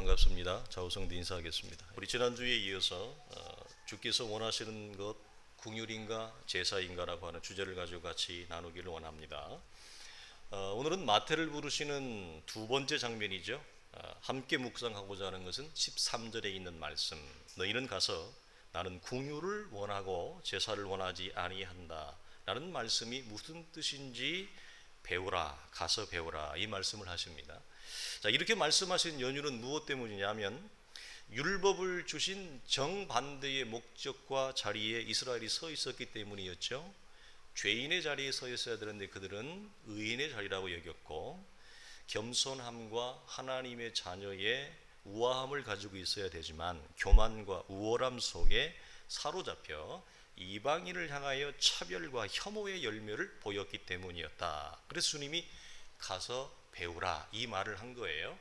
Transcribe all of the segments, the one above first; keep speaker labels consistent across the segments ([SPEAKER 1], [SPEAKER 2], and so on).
[SPEAKER 1] 반갑습니다. 좌우성도 인사하겠습니다. 우리 지난주에 이어서 주께서 원하시는 것 긍휼인가 제사인가라고 하는 주제를 가지고 같이 나누기를 원합니다. 오늘은 마태를 부르시는 두 번째 장면이죠. 함께 묵상하고자 하는 것은 13절에 있는 말씀. 너희는 가서 나는 긍휼을 원하고 제사를 원하지 아니한다 라는 말씀이 무슨 뜻인지 배우라, 가서 배우라, 이 말씀을 하십니다. 자, 이렇게 말씀하신 연유는 무엇 때문이냐면 율법을 주신 정반대의 목적과 자리에 이스라엘이 서 있었기 때문이었죠. 죄인의 자리에 서 있어야 되는데 그들은 의인의 자리라고 여겼고, 겸손함과 하나님의 자녀의 우아함을 가지고 있어야 되지만 교만과 우월함 속에 사로잡혀 이방인을 향하여 차별과 혐오의 열매를 보였기 때문이었다. 그래서 주님이 가서 배우라, 이 말을 한 거예요.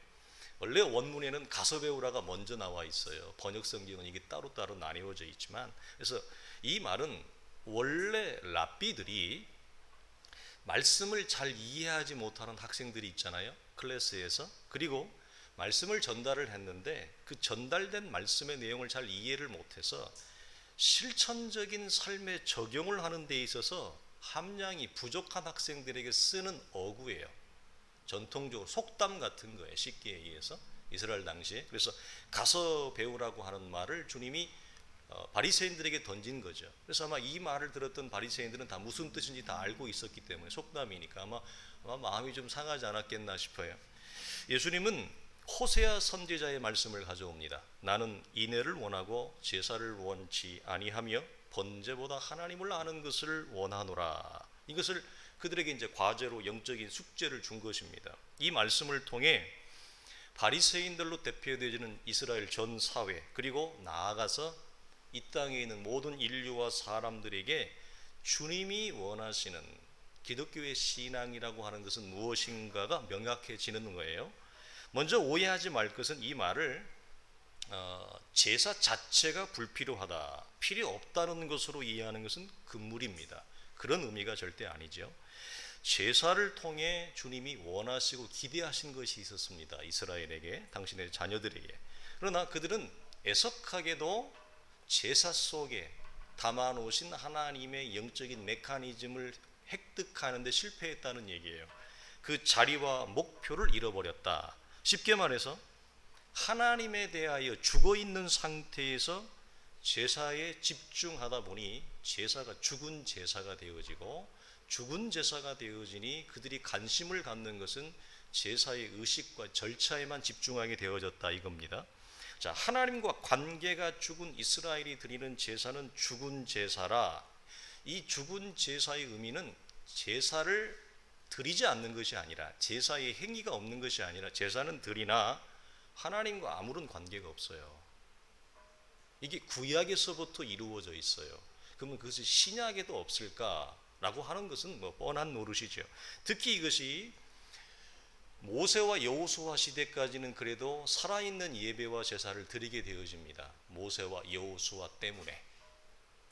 [SPEAKER 1] 원래 원문에는 가서 배우라가 먼저 나와 있어요. 번역 성경은 이게 따로따로 나뉘어져 있지만, 그래서 이 말은 원래 랍비들이 말씀을 잘 이해하지 못하는 학생들이 있잖아요, 클래스에서. 그리고 말씀을 전달을 했는데 그 전달된 말씀의 내용을 잘 이해를 못해서 실천적인 삶에 적용을 하는 데 있어서 함량이 부족한 학생들에게 쓰는 어구예요. 전통적으로 속담 같은 거예요, 쉽게 얘기해서. 이스라엘 당시에. 그래서 가서 배우라고 하는 말을 주님이 바리새인들에게 던진 거죠. 그래서 아마 이 말을 들었던 바리새인들은 다 무슨 뜻인지 다 알고 있었기 때문에, 속담이니까 아마 마음이 좀 상하지 않았겠나 싶어요. 예수님은 호세아 선지자의 말씀을 가져옵니다. 나는 인애를 원하고 제사를 원치 아니하며 번제보다 하나님을 아는 것을 원하노라. 이것을 그들에게 이제 과제로 영적인 숙제를 준 것입니다. 이 말씀을 통해 바리새인들로 대표되어지는 이스라엘 전 사회, 그리고 나아가서 이 땅에 있는 모든 인류와 사람들에게 주님이 원하시는 기독교의 신앙이라고 하는 것은 무엇인가가 명확해지는 거예요. 먼저 오해하지 말 것은 이 말을 제사 자체가 불필요하다, 필요 없다는 것으로 이해하는 것은 금물입니다. 그런 의미가 절대 아니죠. 제사를 통해 주님이 원하시고 기대하신 것이 있었습니다, 이스라엘에게, 당신의 자녀들에게. 그러나 그들은 애석하게도 제사 속에 담아놓으신 하나님의 영적인 메커니즘을 획득하는 데 실패했다는 얘기예요. 그 자리와 목표를 잃어버렸다. 쉽게 말해서 하나님에 대하여 죽어있는 상태에서 제사에 집중하다 보니 제사가 죽은 제사가 되어지고, 죽은 제사가 되어지니 그들이 관심을 갖는 것은 제사의 의식과 절차에만 집중하게 되어졌다, 이겁니다. 자, 하나님과 관계가 죽은 이스라엘이 드리는 제사는 죽은 제사라. 이 죽은 제사의 의미는 제사를 드리지 않는 것이 아니라, 제사의 행위가 없는 것이 아니라, 제사는 드리나 하나님과 아무런 관계가 없어요. 이게 구약에서부터 이루어져 있어요. 그러면 그것이 신약에도 없을까라고 하는 것은 뻔한 노릇이죠. 특히 이것이 모세와 여호수아 시대까지는 그래도 살아있는 예배와 제사를 드리게 되어집니다, 모세와 여호수아 때문에.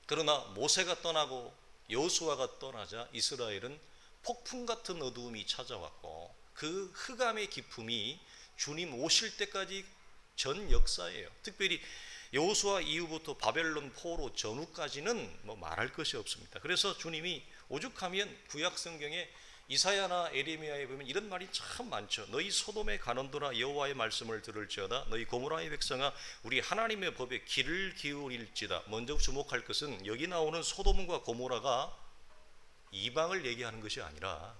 [SPEAKER 1] 그러나 모세가 떠나고 여호수아가 떠나자 이스라엘은 폭풍 같은 어두움이 찾아왔고, 그 흑암의 기품이 주님 오실 때까지 전 역사예요. 특별히 여호수아 이후부터 바벨론 포로 전후까지는 말할 것이 없습니다. 그래서 주님이 오죽하면 구약 성경에 이사야나 에레미야에 보면 이런 말이 참 많죠. 너희 소돔에 가는도나 여호와의 말씀을 들을지어다. 너희 고모라의 백성아, 우리 하나님의 법에 귀를 기울일지다. 먼저 주목할 것은 여기 나오는 소돔과 고모라가 이방을 얘기하는 것이 아니라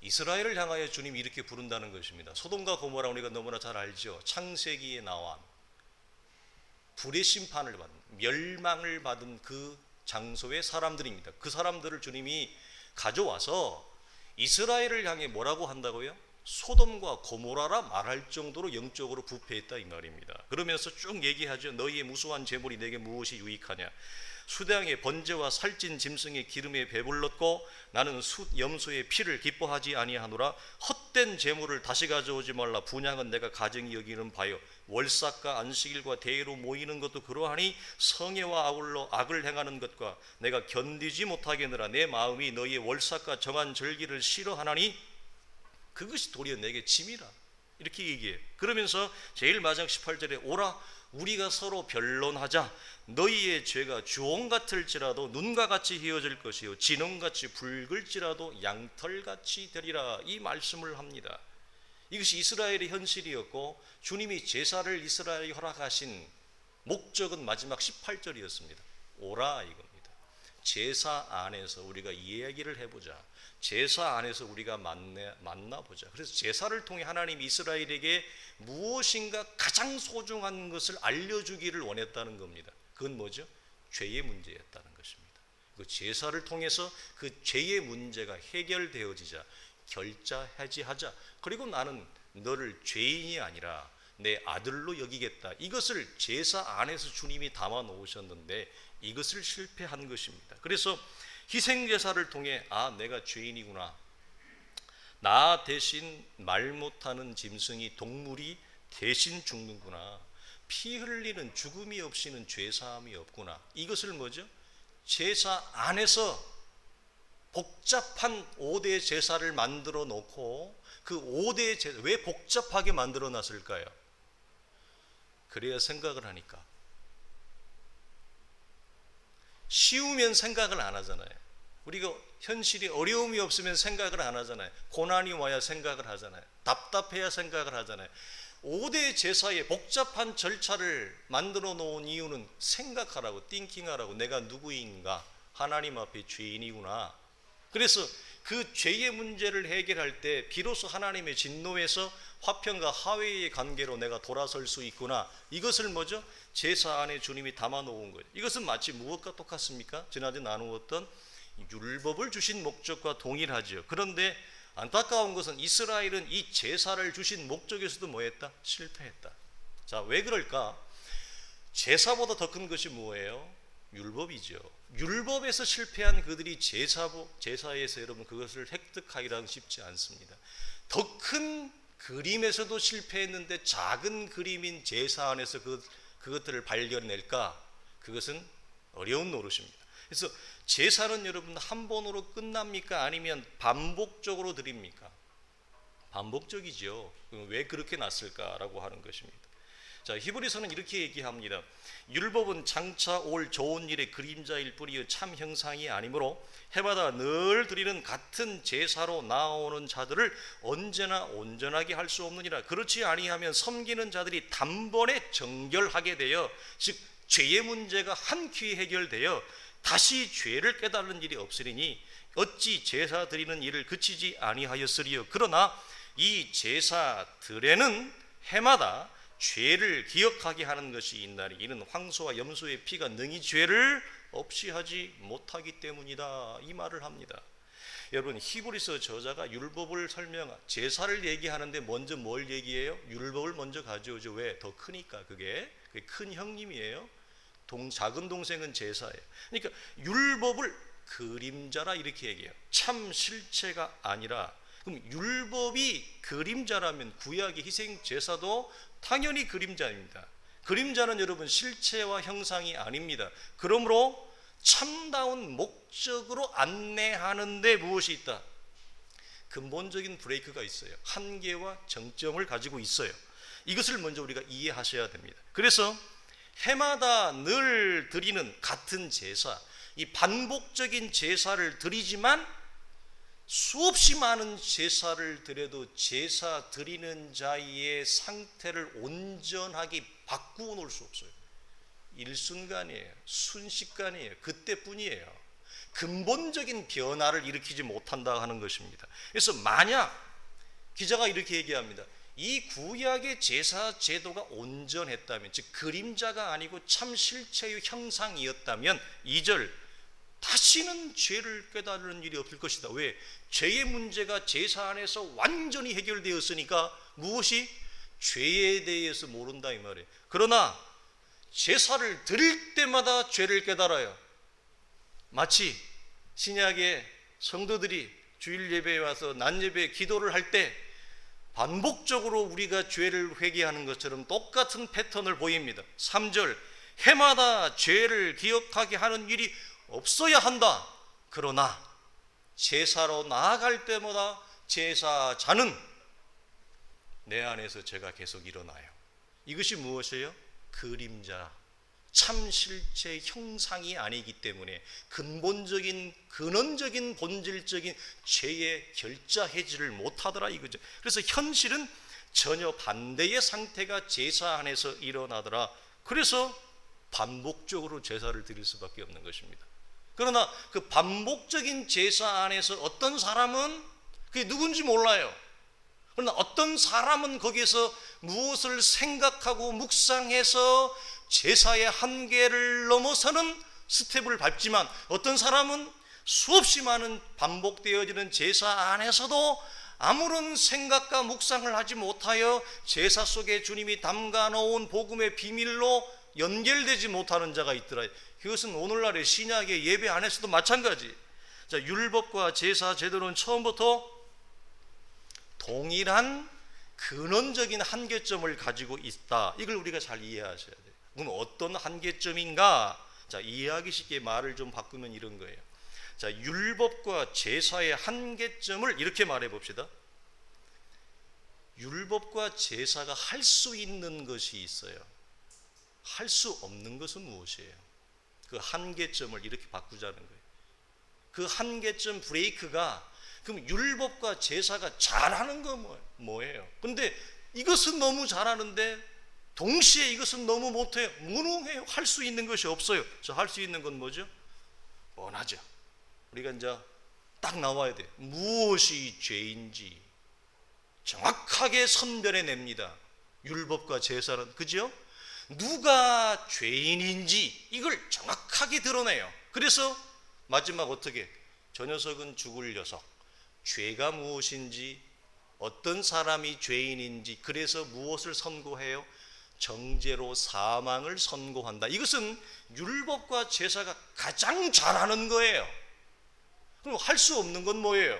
[SPEAKER 1] 이스라엘을 향하여 주님이 이렇게 부른다는 것입니다. 소돔과 고모라 우리가 너무나 잘 알죠. 창세기에 나와 불의 심판을 받은, 멸망을 받은 그 장소의 사람들입니다. 그 사람들을 주님이 가져와서 이스라엘을 향해 뭐라고 한다고요? 소돔과 고모라라 말할 정도로 영적으로 부패했다, 이 말입니다. 그러면서 쭉 얘기하죠. 너희의 무수한 재물이 내게 무엇이 유익하냐? 수량의 번제와 살찐 짐승의 기름에 배불렀고 나는 염소의 피를 기뻐하지 아니하노라. 헛된 재물을 다시 가져오지 말라. 분향은 내가 가증히 여기는 바요. 월삭과 안식일과 대회로 모이는 것도 그러하니 성애와 아울러 악을 행하는 것과 내가 견디지 못하겠느라. 내 마음이 너희의 월삭과 정한 절기를 싫어하나니 그것이 도리어 내게 짐이라. 이렇게 얘기해요. 그러면서 제일 마지막 18절에 오라 우리가 서로 변론하자. 너희의 죄가 주홍 같을지라도 눈과 같이 희어질 것이요 진홍같이 붉을지라도 양털같이 되리라. 이 말씀을 합니다. 이것이 이스라엘의 현실이었고 주님이 제사를 이스라엘에 허락하신 목적은 마지막 18절이었습니다. 오라 이겁니다. 제사 안에서 우리가 이야기를 해보자. 제사 안에서 우리가 만나보자. 그래서 제사를 통해 하나님이 이스라엘에게 무엇인가 가장 소중한 것을 알려주기를 원했다는 겁니다. 그건 뭐죠? 죄의 문제였다는 것입니다. 그 제사를 통해서 그 죄의 문제가 해결되어지자 결자해지하자. 그리고 나는 너를 죄인이 아니라 내 아들로 여기겠다. 이것을 제사 안에서 주님이 담아 놓으셨는데 이것을 실패한 것입니다. 그래서 희생제사를 통해 내가 죄인이구나. 나 대신 말 못하는 짐승이 동물이 대신 죽는구나. 피 흘리는 죽음이 없이는 죄사함이 없구나. 이것을 뭐죠? 제사 안에서 복잡한 5대 제사를 만들어 놓고 그 5대 제사 왜 복잡하게 만들어 놨을까요? 그래야 생각을 하니까. 쉬우면 생각을 안 하잖아요. 우리가 현실이 어려움이 없으면 생각을 안 하잖아요. 고난이 와야 생각을 하잖아요. 답답해야 생각을 하잖아요. 5대 제사의 복잡한 절차를 만들어 놓은 이유는 생각하라고, 띵킹하라고. 내가 누구인가? 하나님 앞에 죄인이구나. 그래서 그 죄의 문제를 해결할 때 비로소 하나님의 진노에서 화평과 화해의 관계로 내가 돌아설 수 있구나. 이것을 뭐죠? 제사 안에 주님이 담아 놓은 거예요. 이것은 마치 무엇과 똑같습니까? 지난주에 나누었던 율법을 주신 목적과 동일하죠. 그런데 안타까운 것은 이스라엘은 이 제사를 주신 목적에서도 뭐했다? 실패했다. 자, 왜 그럴까? 제사보다 더 큰 것이 뭐예요? 율법이죠. 율법에서 실패한 그들이 제사에서 여러분 그것을 획득하기란 쉽지 않습니다. 더 큰 그림에서도 실패했는데 작은 그림인 제사 안에서 그것들을 발견낼까? 그것은 어려운 노릇입니다. 그래서 제사는 여러분 한 번으로 끝납니까? 아니면 반복적으로 드립니까? 반복적이죠. 왜 그렇게 났을까라고 하는 것입니다. 자, 히브리서는 이렇게 얘기합니다. 율법은 장차 올 좋은 일의 그림자일 뿐이요 참 형상이 아니므로 해마다 늘 드리는 같은 제사로 나오는 자들을 언제나 온전하게 할 수 없느니라. 그렇지 아니하면 섬기는 자들이 단번에 정결하게 되어 즉 죄의 문제가 한 큐에 해결되어 다시 죄를 깨달는 일이 없으리니 어찌 제사 드리는 일을 그치지 아니하였으리요. 그러나 이 제사들에는 해마다 죄를 기억하게 하는 것이 있나니 이는 황소와 염소의 피가 능히 죄를 없이 하지 못하기 때문이다. 이 말을 합니다. 여러분 히브리서 저자가 율법을 제사를 얘기하는데 먼저 뭘 얘기해요? 율법을 먼저 가져오죠. 왜? 더 크니까. 그게 큰 형님이에요. 작은 동생은 제사예요. 그러니까 율법을 그림자라 이렇게 얘기해요. 참 실체가 아니라. 그럼 율법이 그림자라면 구약의 희생 제사도 당연히 그림자입니다. 그림자는 여러분 실체와 형상이 아닙니다. 그러므로 참다운 목적으로 안내하는데 무엇이 있다? 근본적인 브레이크가 있어요. 한계와 정점을 가지고 있어요. 이것을 먼저 우리가 이해하셔야 됩니다. 그래서 해마다 늘 드리는 같은 제사, 이 반복적인 제사를 드리지만 수없이 많은 제사를 드려도 제사 드리는 자의 상태를 온전하게 바꾸어 놓을 수 없어요. 일순간이에요. 순식간이에요. 그때뿐이에요. 근본적인 변화를 일으키지 못한다 하는 것입니다. 그래서 만약 기자가 이렇게 얘기합니다. 이 구약의 제사 제도가 온전했다면, 즉 그림자가 아니고 참 실체의 형상이었다면 2절 다시는 죄를 깨달는 일이 없을 것이다. 왜? 죄의 문제가 제사 안에서 완전히 해결되었으니까 무엇이? 죄에 대해서 모른다 이 말이에요. 그러나 제사를 드릴 때마다 죄를 깨달아요. 마치 신약의 성도들이 주일 예배에 와서 낮 예배에 기도를 할 때 반복적으로 우리가 죄를 회개하는 것처럼 똑같은 패턴을 보입니다. 3절 해마다 죄를 기억하게 하는 일이 없어야 한다. 그러나 제사로 나아갈 때마다 제사자는 내 안에서 죄가 계속 일어나요. 이것이 무엇이에요? 그림자, 참 실제 형상이 아니기 때문에 근본적인 근원적인 본질적인 죄의 결자 해지를 못하더라 이거죠. 그래서 현실은 전혀 반대의 상태가 제사 안에서 일어나더라. 그래서 반복적으로 제사를 드릴 수밖에 없는 것입니다. 그러나 그 반복적인 제사 안에서 어떤 사람은 그게 누군지 몰라요. 그러나 어떤 사람은 거기에서 무엇을 생각하고 묵상해서 제사의 한계를 넘어서는 스텝을 밟지만, 어떤 사람은 수없이 많은 반복되어지는 제사 안에서도 아무런 생각과 묵상을 하지 못하여 제사 속에 주님이 담가 놓은 복음의 비밀로 연결되지 못하는 자가 있더라. 그것은 오늘날의 신약의 예배 안에서도 마찬가지. 자, 율법과 제사 제도는 처음부터 동일한 근원적인 한계점을 가지고 있다. 이걸 우리가 잘 이해하셔야 돼요. 그럼 어떤 한계점인가? 자, 이해하기 쉽게 말을 좀 바꾸면 이런 거예요. 자, 율법과 제사의 한계점을 이렇게 말해 봅시다. 율법과 제사가 할 수 있는 것이 있어요. 할 수 없는 것은 무엇이에요? 그 한계점을 이렇게 바꾸자는 거예요. 그 한계점 브레이크가, 그럼 율법과 제사가 잘하는 건 뭐예요? 근데 이것은 너무 잘하는데 동시에 이것은 너무 못해요. 무능해요. 할 수 있는 것이 없어요. 저 할 수 있는 건 뭐죠? 뻔하죠. 우리가 이제 딱 나와야 돼요. 무엇이 죄인지 정확하게 선별해냅니다. 율법과 제사는. 그죠? 누가 죄인인지 이걸 정확하게 드러내요. 그래서 마지막 어떻게? 저 녀석은 죽을 녀석, 죄가 무엇인지, 어떤 사람이 죄인인지, 그래서 무엇을 선고해요? 정죄로 사망을 선고한다. 이것은 율법과 제사가 가장 잘하는 거예요. 그럼 할 수 없는 건 뭐예요?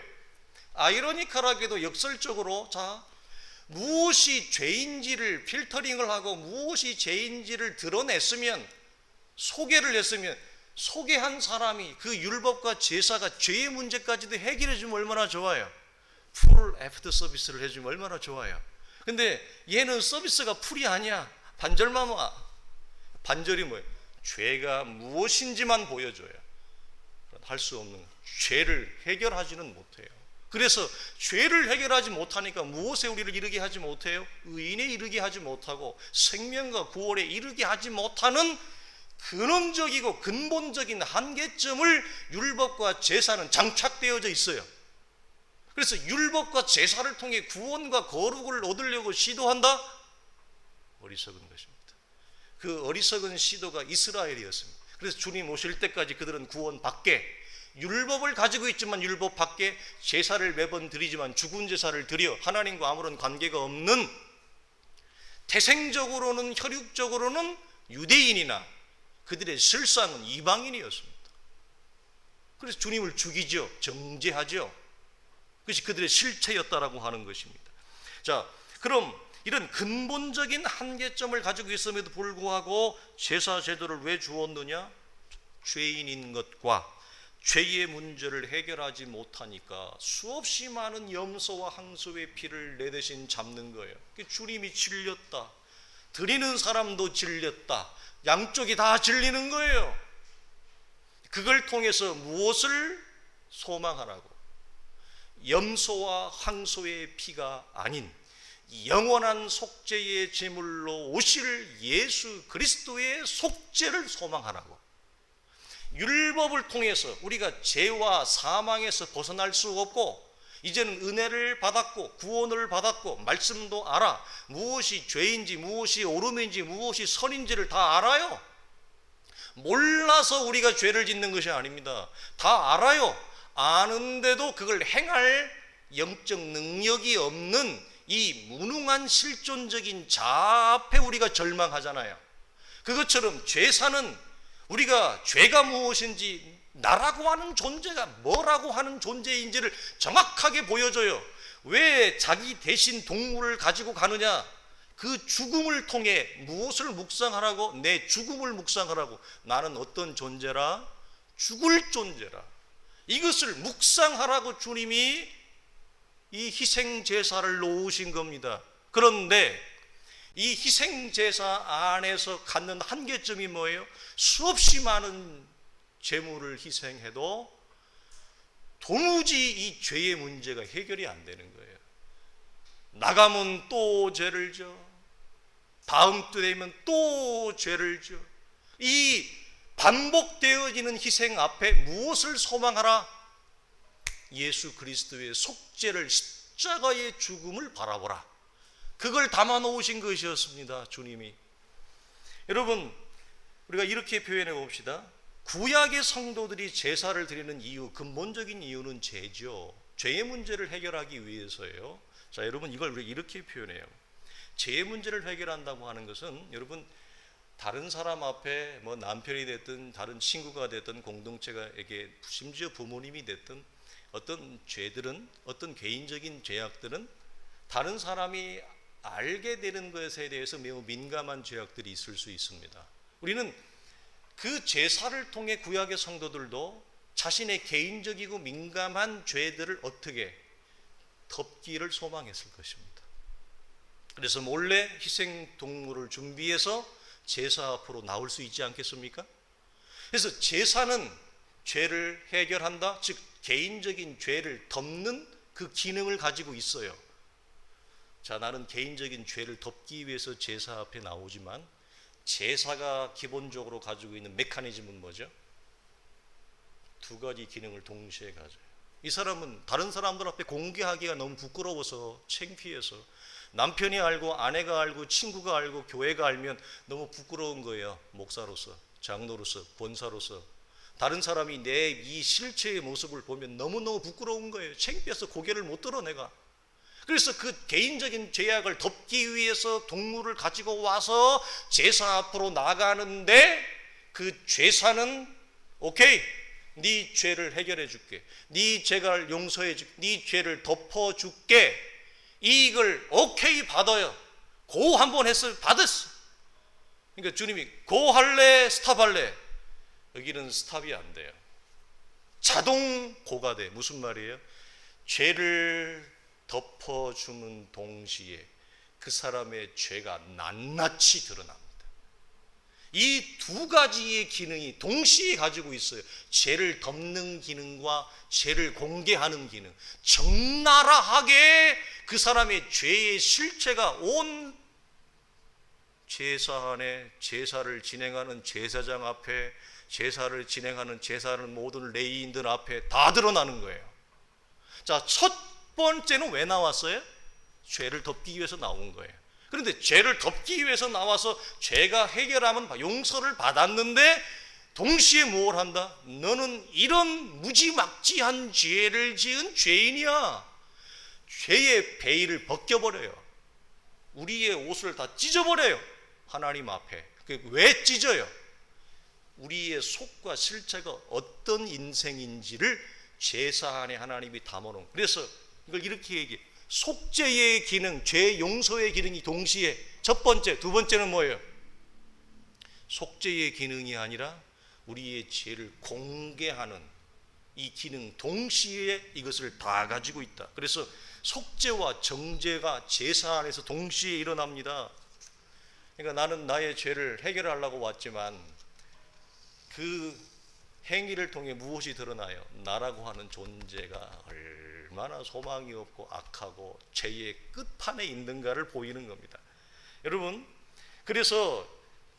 [SPEAKER 1] 아이러니컬하게도 역설적으로, 자, 무엇이 죄인지를 필터링을 하고 무엇이 죄인지를 드러냈으면, 소개를 했으면, 소개한 사람이 그 율법과 제사가 죄의 문제까지도 해결해 주면 얼마나 좋아요. 풀 애프터 서비스를 해주면 얼마나 좋아요. 근데 얘는 서비스가 풀이 아니야. 반절만 와. 반절이 뭐예요? 죄가 무엇인지만 보여줘요. 할 수 없는, 죄를 해결하지는 못해요. 그래서 죄를 해결하지 못하니까 무엇에 우리를 이르게 하지 못해요? 의인에 이르게 하지 못하고 생명과 구원에 이르게 하지 못하는 근원적이고 근본적인 한계점을 율법과 제사는 장착되어져 있어요. 그래서 율법과 제사를 통해 구원과 거룩을 얻으려고 시도한다? 어리석은 것입니다. 그 어리석은 시도가 이스라엘이었습니다. 그래서 주님 오실 때까지 그들은 구원 밖에, 율법을 가지고 있지만 율법 밖에, 제사를 매번 드리지만 죽은 제사를 드려 하나님과 아무런 관계가 없는, 태생적으로는 혈육적으로는 유대인이나 그들의 실상은 이방인이었습니다. 그래서 주님을 죽이죠. 정죄하죠. 그것이 그들의 실체였다라고 하는 것입니다. 자, 그럼 이런 근본적인 한계점을 가지고 있음에도 불구하고 제사 제도를 왜 주었느냐? 죄인인 것과 죄의 문제를 해결하지 못하니까 수없이 많은 염소와 항소의 피를 내 대신 잡는 거예요. 주님이 질렸다, 드리는 사람도 질렸다, 양쪽이 다 질리는 거예요. 그걸 통해서 무엇을 소망하라고? 염소와 항소의 피가 아닌 영원한 속죄의 제물로 오실 예수 그리스도의 속죄를 소망하라고. 율법을 통해서 우리가 죄와 사망에서 벗어날 수 없고, 이제는 은혜를 받았고 구원을 받았고 말씀도 알아, 무엇이 죄인지 무엇이 옳음인지 무엇이 선인지를 다 알아요. 몰라서 우리가 죄를 짓는 것이 아닙니다. 다 알아요. 아는데도 그걸 행할 영적 능력이 없는 이 무능한 실존적인 자아 앞에 우리가 절망하잖아요. 그것처럼 제사는 우리가 죄가 무엇인지, 나라고 하는 존재가 뭐라고 하는 존재인지를 정확하게 보여줘요. 왜 자기 대신 동물을 가지고 가느냐? 그 죽음을 통해 무엇을 묵상하라고? 내 죽음을 묵상하라고. 나는 어떤 존재라? 죽을 존재라. 이것을 묵상하라고 주님이 이 희생 제사를 놓으신 겁니다. 그런데 이 희생제사 안에서 갖는 한계점이 뭐예요? 수없이 많은 재물을 희생해도 도무지 이 죄의 문제가 해결이 안 되는 거예요. 나가면 또 죄를 져. 다음 주 되면 또 죄를 져. 이 반복되어지는 희생 앞에 무엇을 소망하라? 예수 그리스도의 속죄를, 십자가의 죽음을 바라보라. 그걸 담아 놓으신 것이었습니다, 주님이. 여러분, 우리가 이렇게 표현해 봅시다. 구약의 성도들이 제사를 드리는 이유, 근본적인 이유는 죄죠. 죄의 문제를 해결하기 위해서예요. 자, 여러분, 이걸 우리가 이렇게 표현해요. 죄의 문제를 해결한다고 하는 것은, 여러분, 다른 사람 앞에 뭐 남편이 됐든 다른 친구가 됐든 공동체가에게 심지어 부모님이 됐든 어떤 죄들은, 어떤 개인적인 죄악들은 다른 사람이 알게 되는 것에 대해서 매우 민감한 죄악들이 있을 수 있습니다. 우리는 그 제사를 통해 구약의 성도들도 자신의 개인적이고 민감한 죄들을 어떻게 덮기를 소망했을 것입니다. 그래서 몰래 희생 동물을 준비해서 제사 앞으로 나올 수 있지 않겠습니까? 그래서 제사는 죄를 해결한다, 즉 개인적인 죄를 덮는 그 기능을 가지고 있어요. 자, 나는 개인적인 죄를 덮기 위해서 제사 앞에 나오지만 제사가 기본적으로 가지고 있는 메커니즘은 뭐죠? 두 가지 기능을 동시에 가져요. 이 사람은 다른 사람들 앞에 공개하기가 너무 부끄러워서, 창피해서, 남편이 알고 아내가 알고 친구가 알고 교회가 알면 너무 부끄러운 거예요. 목사로서, 장로로서, 권사로서. 다른 사람이 내 이 실체의 모습을 보면 너무너무 부끄러운 거예요. 창피해서 고개를 못 들어 내가. 그래서 그 개인적인 죄악을 덮기 위해서 동물을 가지고 와서 제사 앞으로 나가는데, 그 제사는 오케이, 네 죄를 해결해 줄게, 네 죄를 용서해 줄게, 네 죄를 덮어 줄게, 이걸 오케이 받아요. 고 한번 했어요. 받았어. 그러니까 주님이 고 할래 스탑 할래, 여기는 스탑이 안 돼요. 자동 고가 돼. 무슨 말이에요? 죄를 덮어주는 동시에 그 사람의 죄가 낱낱이 드러납니다. 이 두 가지의 기능이 동시에 가지고 있어요. 죄를 덮는 기능과 죄를 공개하는 기능. 적나라하게 그 사람의 죄의 실체가 온 제사 안에, 제사를 진행하는 제사장 앞에, 제사를 진행하는 제사하는 모든 레위인들 앞에 다 드러나는 거예요. 자, 첫 번째는 왜 나왔어요? 죄를 덮기 위해서 나온 거예요. 그런데 죄를 덮기 위해서 나와서 죄가 해결하면 용서를 받았는데 동시에 뭘 한다? 너는 이런 무지막지한 죄를 지은 죄인이야. 죄의 베일을 벗겨버려요. 우리의 옷을 다 찢어버려요. 하나님 앞에. 왜 찢어요? 우리의 속과 실체가 어떤 인생인지를 제사 안에 하나님이 담아놓은. 그래서 이걸 이렇게 얘기해. 속죄의 기능, 죄 용서의 기능이 동시에, 첫 번째, 두 번째는 뭐예요? 속죄의 기능이 아니라 우리의 죄를 공개하는 이 기능 동시에 이것을 다 가지고 있다. 그래서 속죄와 정죄가 제사 안에서 동시에 일어납니다. 그러니까 나는 나의 죄를 해결하려고 왔지만 그 행위를 통해 무엇이 드러나요? 나라고 하는 존재가 얼마나 소망이 없고 악하고 죄의 끝판에 있는가를 보이는 겁니다. 여러분, 그래서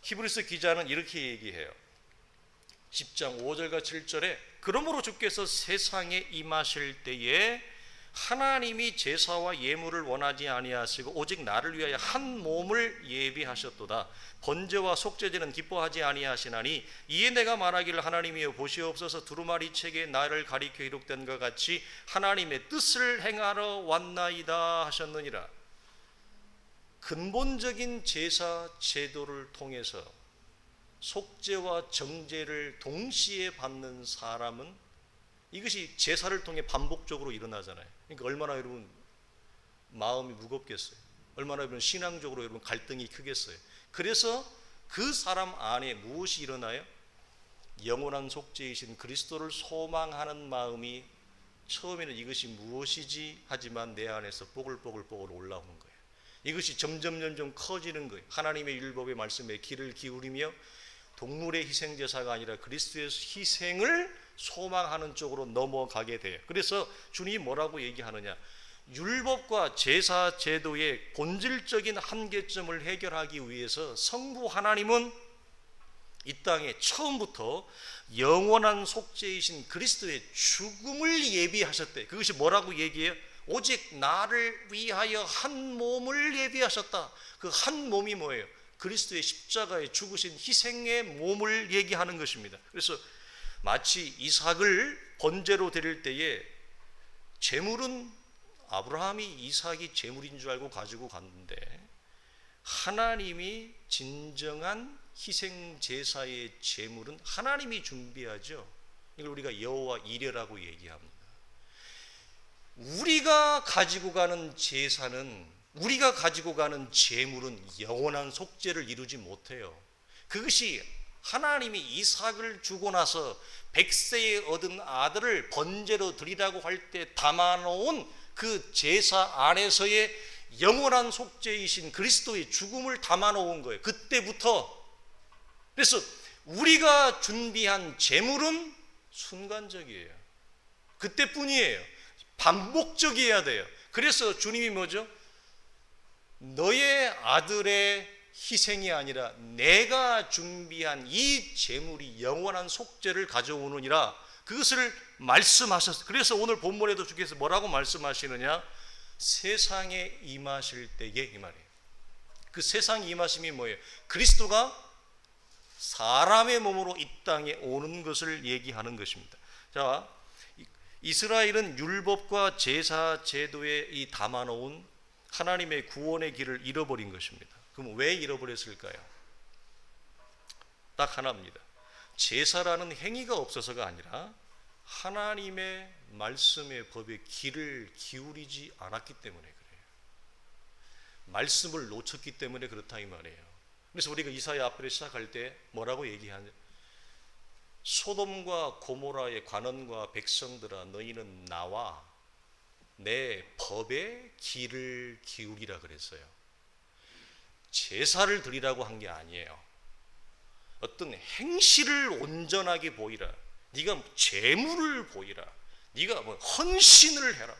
[SPEAKER 1] 히브리서 기자는 이렇게 얘기해요. 10장 5절과 7절에 그러므로 주께서 세상에 임하실 때에 하나님이 제사와 예물을 원하지 아니하시고 오직 나를 위하여 한 몸을 예비하셨도다. 번제와 속죄제는 기뻐하지 아니하시나니 이에 내가 말하기를 하나님이여 보시옵소서, 두루마리 책에 나를 가리켜 기록된 것 같이 하나님의 뜻을 행하러 왔나이다 하셨느니라. 근본적인 제사 제도를 통해서 속죄와 정죄를 동시에 받는 사람은, 이것이 제사를 통해 반복적으로 일어나잖아요. 그러니까 얼마나 여러분 마음이 무겁겠어요. 얼마나 여러분 신앙적으로 여러분 갈등이 크겠어요. 그래서 그 사람 안에 무엇이 일어나요? 영원한 속죄이신 그리스도를 소망하는 마음이 처음에는 이것이 무엇이지 하지만 내 안에서 뽀글뽀글 올라오는 거예요. 이것이 점점 커지는 거예요. 하나님의 율법의 말씀에 귀를 기울이며 동물의 희생제사가 아니라 그리스도의 희생을 소망하는 쪽으로 넘어가게 돼요. 그래서 주님이 뭐라고 얘기하느냐, 율법과 제사 제도의 본질적인 한계점을 해결하기 위해서 성부 하나님은 이 땅에 처음부터 영원한 속죄이신 그리스도의 죽음을 예비하셨대. 그것이 뭐라고 얘기해요? 오직 나를 위하여 한 몸을 예비하셨다. 그 한 몸이 뭐예요? 그리스도의 십자가에 죽으신 희생의 몸을 얘기하는 것입니다. 그래서 마치 이삭을 번제로 드릴 때에 제물은 아브라함이 이삭이 제물인 줄 알고 가지고 갔는데, 하나님이 진정한 희생 제사의 제물은 하나님이 준비하죠. 이걸 우리가 여호와 이레라고 얘기합니다. 우리가 가지고 가는 제사는, 우리가 가지고 가는 제물은 영원한 속죄를 이루지 못해요. 그것이 하나님이 이삭을 주고 나서 100세에 얻은 아들을 번제로 드리라고 할 때 담아놓은 그 제사 안에서의 영원한 속죄이신 그리스도의 죽음을 담아놓은 거예요. 그때부터. 그래서 우리가 준비한 제물은 순간적이에요. 그때뿐이에요. 반복적이어야 돼요. 그래서 주님이 뭐죠? 너의 아들의 희생이 아니라 내가 준비한 이 제물이 영원한 속죄를 가져오느니라, 그것을 말씀하셨어요. 그래서 오늘 본문에도 주께서 뭐라고 말씀하시느냐, 세상에 임하실 때에, 이 말이에요. 그 세상에 임하심이 뭐예요? 그리스도가 사람의 몸으로 이 땅에 오는 것을 얘기하는 것입니다. 자, 이스라엘은 율법과 제사 제도에 이 담아놓은 하나님의 구원의 길을 잃어버린 것입니다. 그럼 왜 잃어버렸을까요? 딱 하나입니다. 제사라는 행위가 없어서가 아니라 하나님의 말씀의 법에 귀를 기울이지 않았기 때문에 그래요. 말씀을 놓쳤기 때문에 그렇다 이 말이에요. 그래서 우리가 이사야 앞에 시작할 때 뭐라고 얘기하냐, 소돔과 고모라의 관원과 백성들아, 너희는 나와 내 법에 귀를 기울이라 그랬어요. 제사를 드리라고 한 게 아니에요. 어떤 행실을 온전하게 보이라, 네가 재물을 보이라, 네가 뭐 헌신을 해라,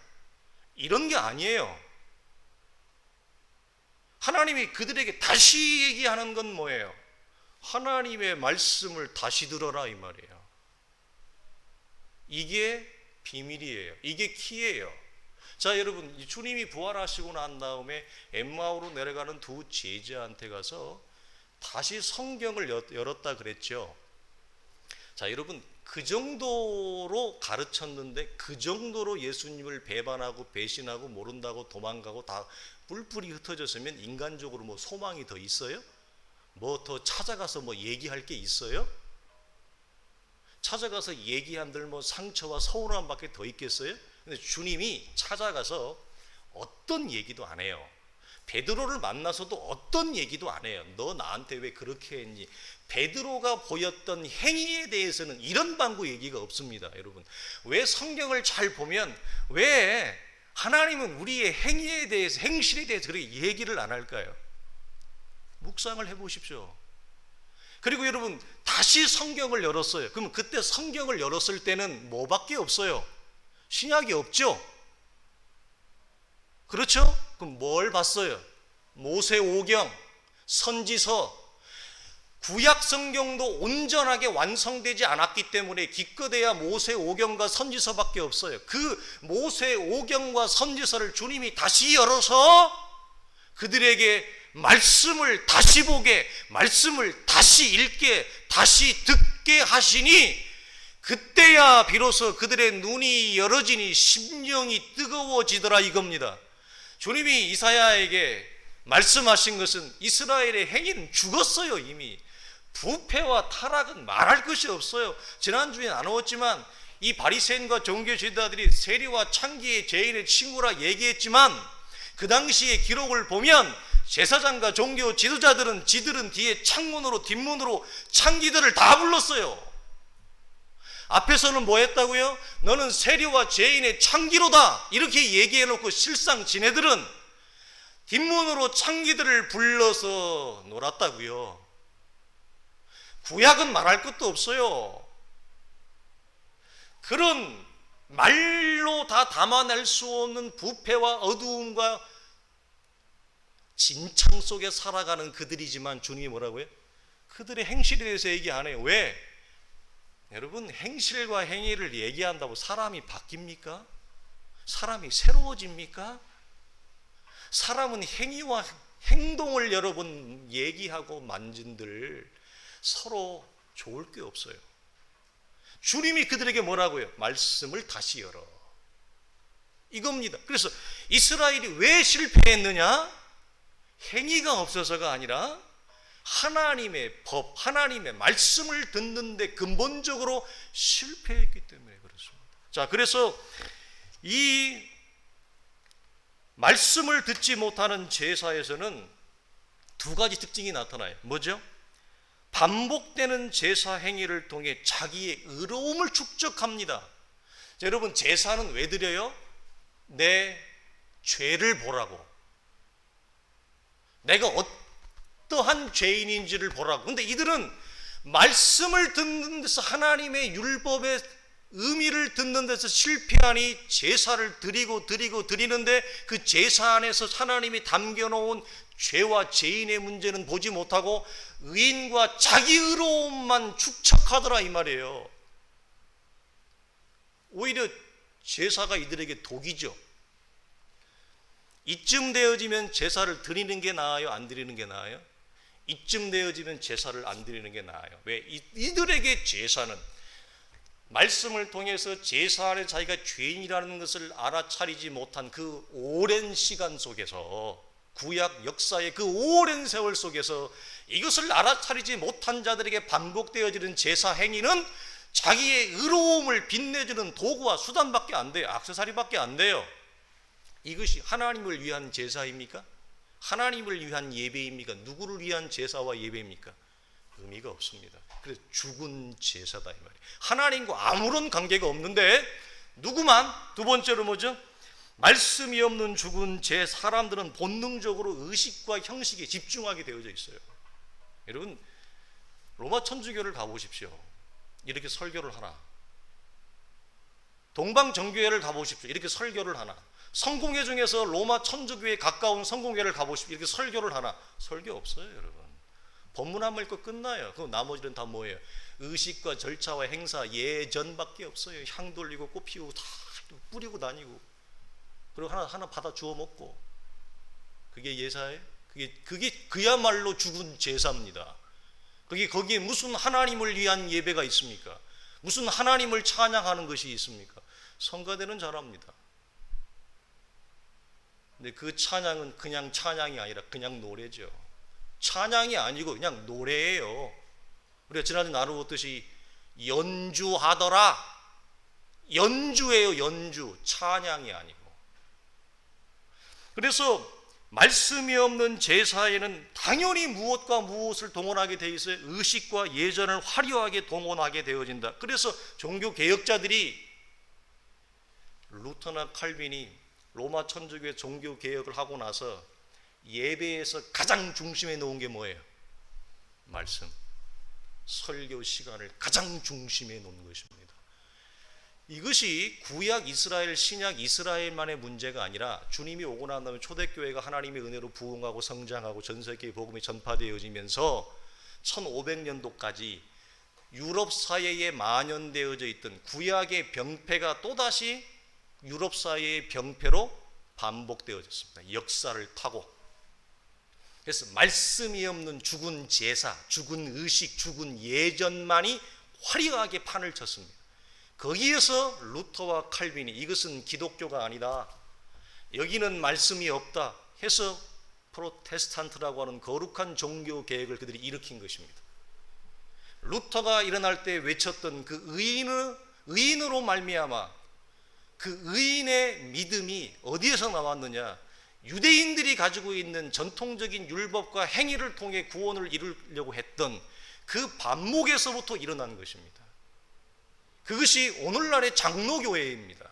[SPEAKER 1] 이런 게 아니에요. 하나님이 그들에게 다시 얘기하는 건 뭐예요? 하나님의 말씀을 다시 들어라 이 말이에요. 이게 비밀이에요. 이게 키예요. 자, 여러분, 주님이 부활하시고 난 다음에 엠마오로 내려가는 두 제자한테 가서 다시 성경을 열었다 그랬죠. 자, 여러분, 그 정도로 가르쳤는데, 그 정도로 예수님을 배반하고 배신하고 모른다고 도망가고 다 뿔뿔이 흩어졌으면 인간적으로 뭐 소망이 더 있어요? 뭐 더 찾아가서 뭐 얘기할 게 있어요? 찾아가서 얘기한들 뭐 상처와 서운함밖에 더 있겠어요? 근데 주님이 찾아가서 어떤 얘기도 안 해요. 베드로를 만나서도 어떤 얘기도 안 해요. 너 나한테 왜 그렇게 했니? 베드로가 보였던 행위에 대해서는 이런 방구 얘기가 없습니다. 여러분, 왜 성경을 잘 보면 왜 하나님은 우리의 행위에 대해서, 행실에 대해서 그렇게 얘기를 안 할까요? 묵상을 해보십시오. 그리고 여러분, 다시 성경을 열었어요. 그럼 그때 성경을 열었을 때는 뭐밖에 없어요? 신약이 없죠? 그렇죠? 그럼 뭘 봤어요? 모세오경, 선지서, 구약 성경도 온전하게 완성되지 않았기 때문에 기껏해야 모세오경과 선지서밖에 없어요. 그 모세오경과 선지서를 주님이 다시 열어서 그들에게 말씀을 다시 보게, 말씀을 다시 읽게, 다시 듣게 하시니, 그때야 비로소 그들의 눈이 열어지니 심령이 뜨거워지더라 이겁니다. 주님이 이사야에게 말씀하신 것은 이스라엘의 행위는 죽었어요. 이미 부패와 타락은 말할 것이 없어요. 지난주에 나누었지만 이 바리새인과 종교 지도자들이 세리와 창기의 죄인의 친구라 얘기했지만, 그 당시의 기록을 보면 제사장과 종교 지도자들은 지들은 뒤에 창문으로, 뒷문으로 창기들을 다 불렀어요. 앞에서는 뭐 했다고요? 너는 세리와 죄인의 창기로다, 이렇게 얘기해놓고 실상 지네들은 뒷문으로 창기들을 불러서 놀았다고요. 구약은 말할 것도 없어요. 그런 말로 다 담아낼 수 없는 부패와 어두움과 진창 속에 살아가는 그들이지만 주님이 뭐라고요? 그들의 행실에 대해서 얘기 안 해요. 왜? 여러분, 행실과 행위를 얘기한다고 사람이 바뀝니까? 사람이 새로워집니까? 사람은 행위와 행동을 여러분 얘기하고 만진들 서로 좋을 게 없어요. 주님이 그들에게 뭐라고요? 말씀을 다시 열어. 이겁니다. 그래서 이스라엘이 왜 실패했느냐? 행위가 없어서가 아니라 하나님의 법, 하나님의 말씀을 듣는데 근본적으로 실패했기 때문에 그렇습니다. 자, 그래서 이 말씀을 듣지 못하는 제사에서는 두 가지 특징이 나타나요. 뭐죠? 반복되는 제사 행위를 통해 자기의 의로움을 축적합니다. 자, 여러분, 제사는 왜 드려요? 내 죄를 보라고. 내가 어떠한 죄인인지를 보라고. 근데 이들은 말씀을 듣는 데서, 하나님의 율법의 의미를 듣는 데서 실패하니 제사를 드리는데 그 제사 안에서 하나님이 담겨놓은 죄와 죄인의 문제는 보지 못하고 의인과 자기 의로움만 축적하더라 이 말이에요. 오히려 제사가 이들에게 독이죠. 이쯤 되어지면 제사를 드리는 게 나아요? 안 드리는 게 나아요? 이쯤 되어지면 제사를 안 드리는 게 나아요. 왜? 이들에게 제사는 말씀을 통해서 제사 안에 자기가 죄인이라는 것을 알아차리지 못한 그 오랜 시간 속에서, 구약 역사의 그 오랜 세월 속에서 이것을 알아차리지 못한 자들에게 반복되어지는 제사 행위는 자기의 의로움을 빛내주는 도구와 수단밖에 안 돼요. 액세서리밖에 안 돼요. 이것이 하나님을 위한 제사입니까? 하나님을 위한 예배입니까? 누구를 위한 제사와 예배입니까? 의미가 없습니다. 그래서 죽은 제사다 이 말이에요. 하나님과 아무런 관계가 없는데 누구만, 두 번째로 뭐죠? 말씀이 없는 죽은 제 사람들은 본능적으로 의식과 형식에 집중하게 되어져 있어요. 여러분, 로마 천주교를 가보십시오. 이렇게 설교를 하나. 동방정교회를 가보십시오. 이렇게 설교를 하나. 성공회 중에서 로마 천주교에 가까운 성공회를 가보십시오. 이렇게 설교를 하나. 설교 없어요, 여러분. 법문 한번 읽고 끝나요. 그럼 나머지는 다 뭐예요? 의식과 절차와 행사, 예전밖에 없어요. 향 돌리고 꽃 피우고 다 뿌리고 다니고, 그리고 하나 받아 주워 먹고. 그게 예사예요? 그게 그야말로 죽은 제사입니다. 거기에 무슨 하나님을 위한 예배가 있습니까? 무슨 하나님을 찬양하는 것이 있습니까? 성가대는 잘합니다. 근데 그 찬양은 그냥 찬양이 아니라 그냥 노래죠. 찬양이 아니고 그냥 노래예요. 우리가 지난주 나누었듯이 연주하더라. 연주예요, 연주. 찬양이 아니고. 그래서 말씀이 없는 제사에는 당연히 무엇과 무엇을 동원하게 되어 있어요? 의식과 예전을 화려하게 동원하게 되어진다. 그래서 종교 개혁자들이, 루터나 칼빈이 로마 천주교의 종교 개혁을 하고 나서 예배에서 가장 중심에 놓은 게 뭐예요? 말씀. 설교 시간을 가장 중심에 놓은 것입니다. 이것이 구약 이스라엘, 신약 이스라엘만의 문제가 아니라 주님이 오고 난 다음에 초대교회가 하나님의 은혜로 부흥하고 성장하고 전 세계에 복음이 전파되어지면서 1500년도까지 유럽 사회에 만연되어져 있던 구약의 병폐가 또다시 유럽 사회의 병폐로 반복되어졌습니다. 역사를 타고. 그래서 말씀이 없는 죽은 제사, 죽은 의식, 죽은 예전만이 화려하게 판을 쳤습니다. 거기에서 루터와 칼빈이 이것은 기독교가 아니다, 여기는 말씀이 없다 해서 프로테스탄트라고 하는 거룩한 종교 개혁을 그들이 일으킨 것입니다. 루터가 일어날 때 외쳤던 그 의인으로 말미암아 그 의인의 믿음이 어디에서 나왔느냐? 유대인들이 가지고 있는 전통적인 율법과 행위를 통해 구원을 이루려고 했던 그 반목에서부터 일어난 것입니다. 그것이 오늘날의 장로교회입니다.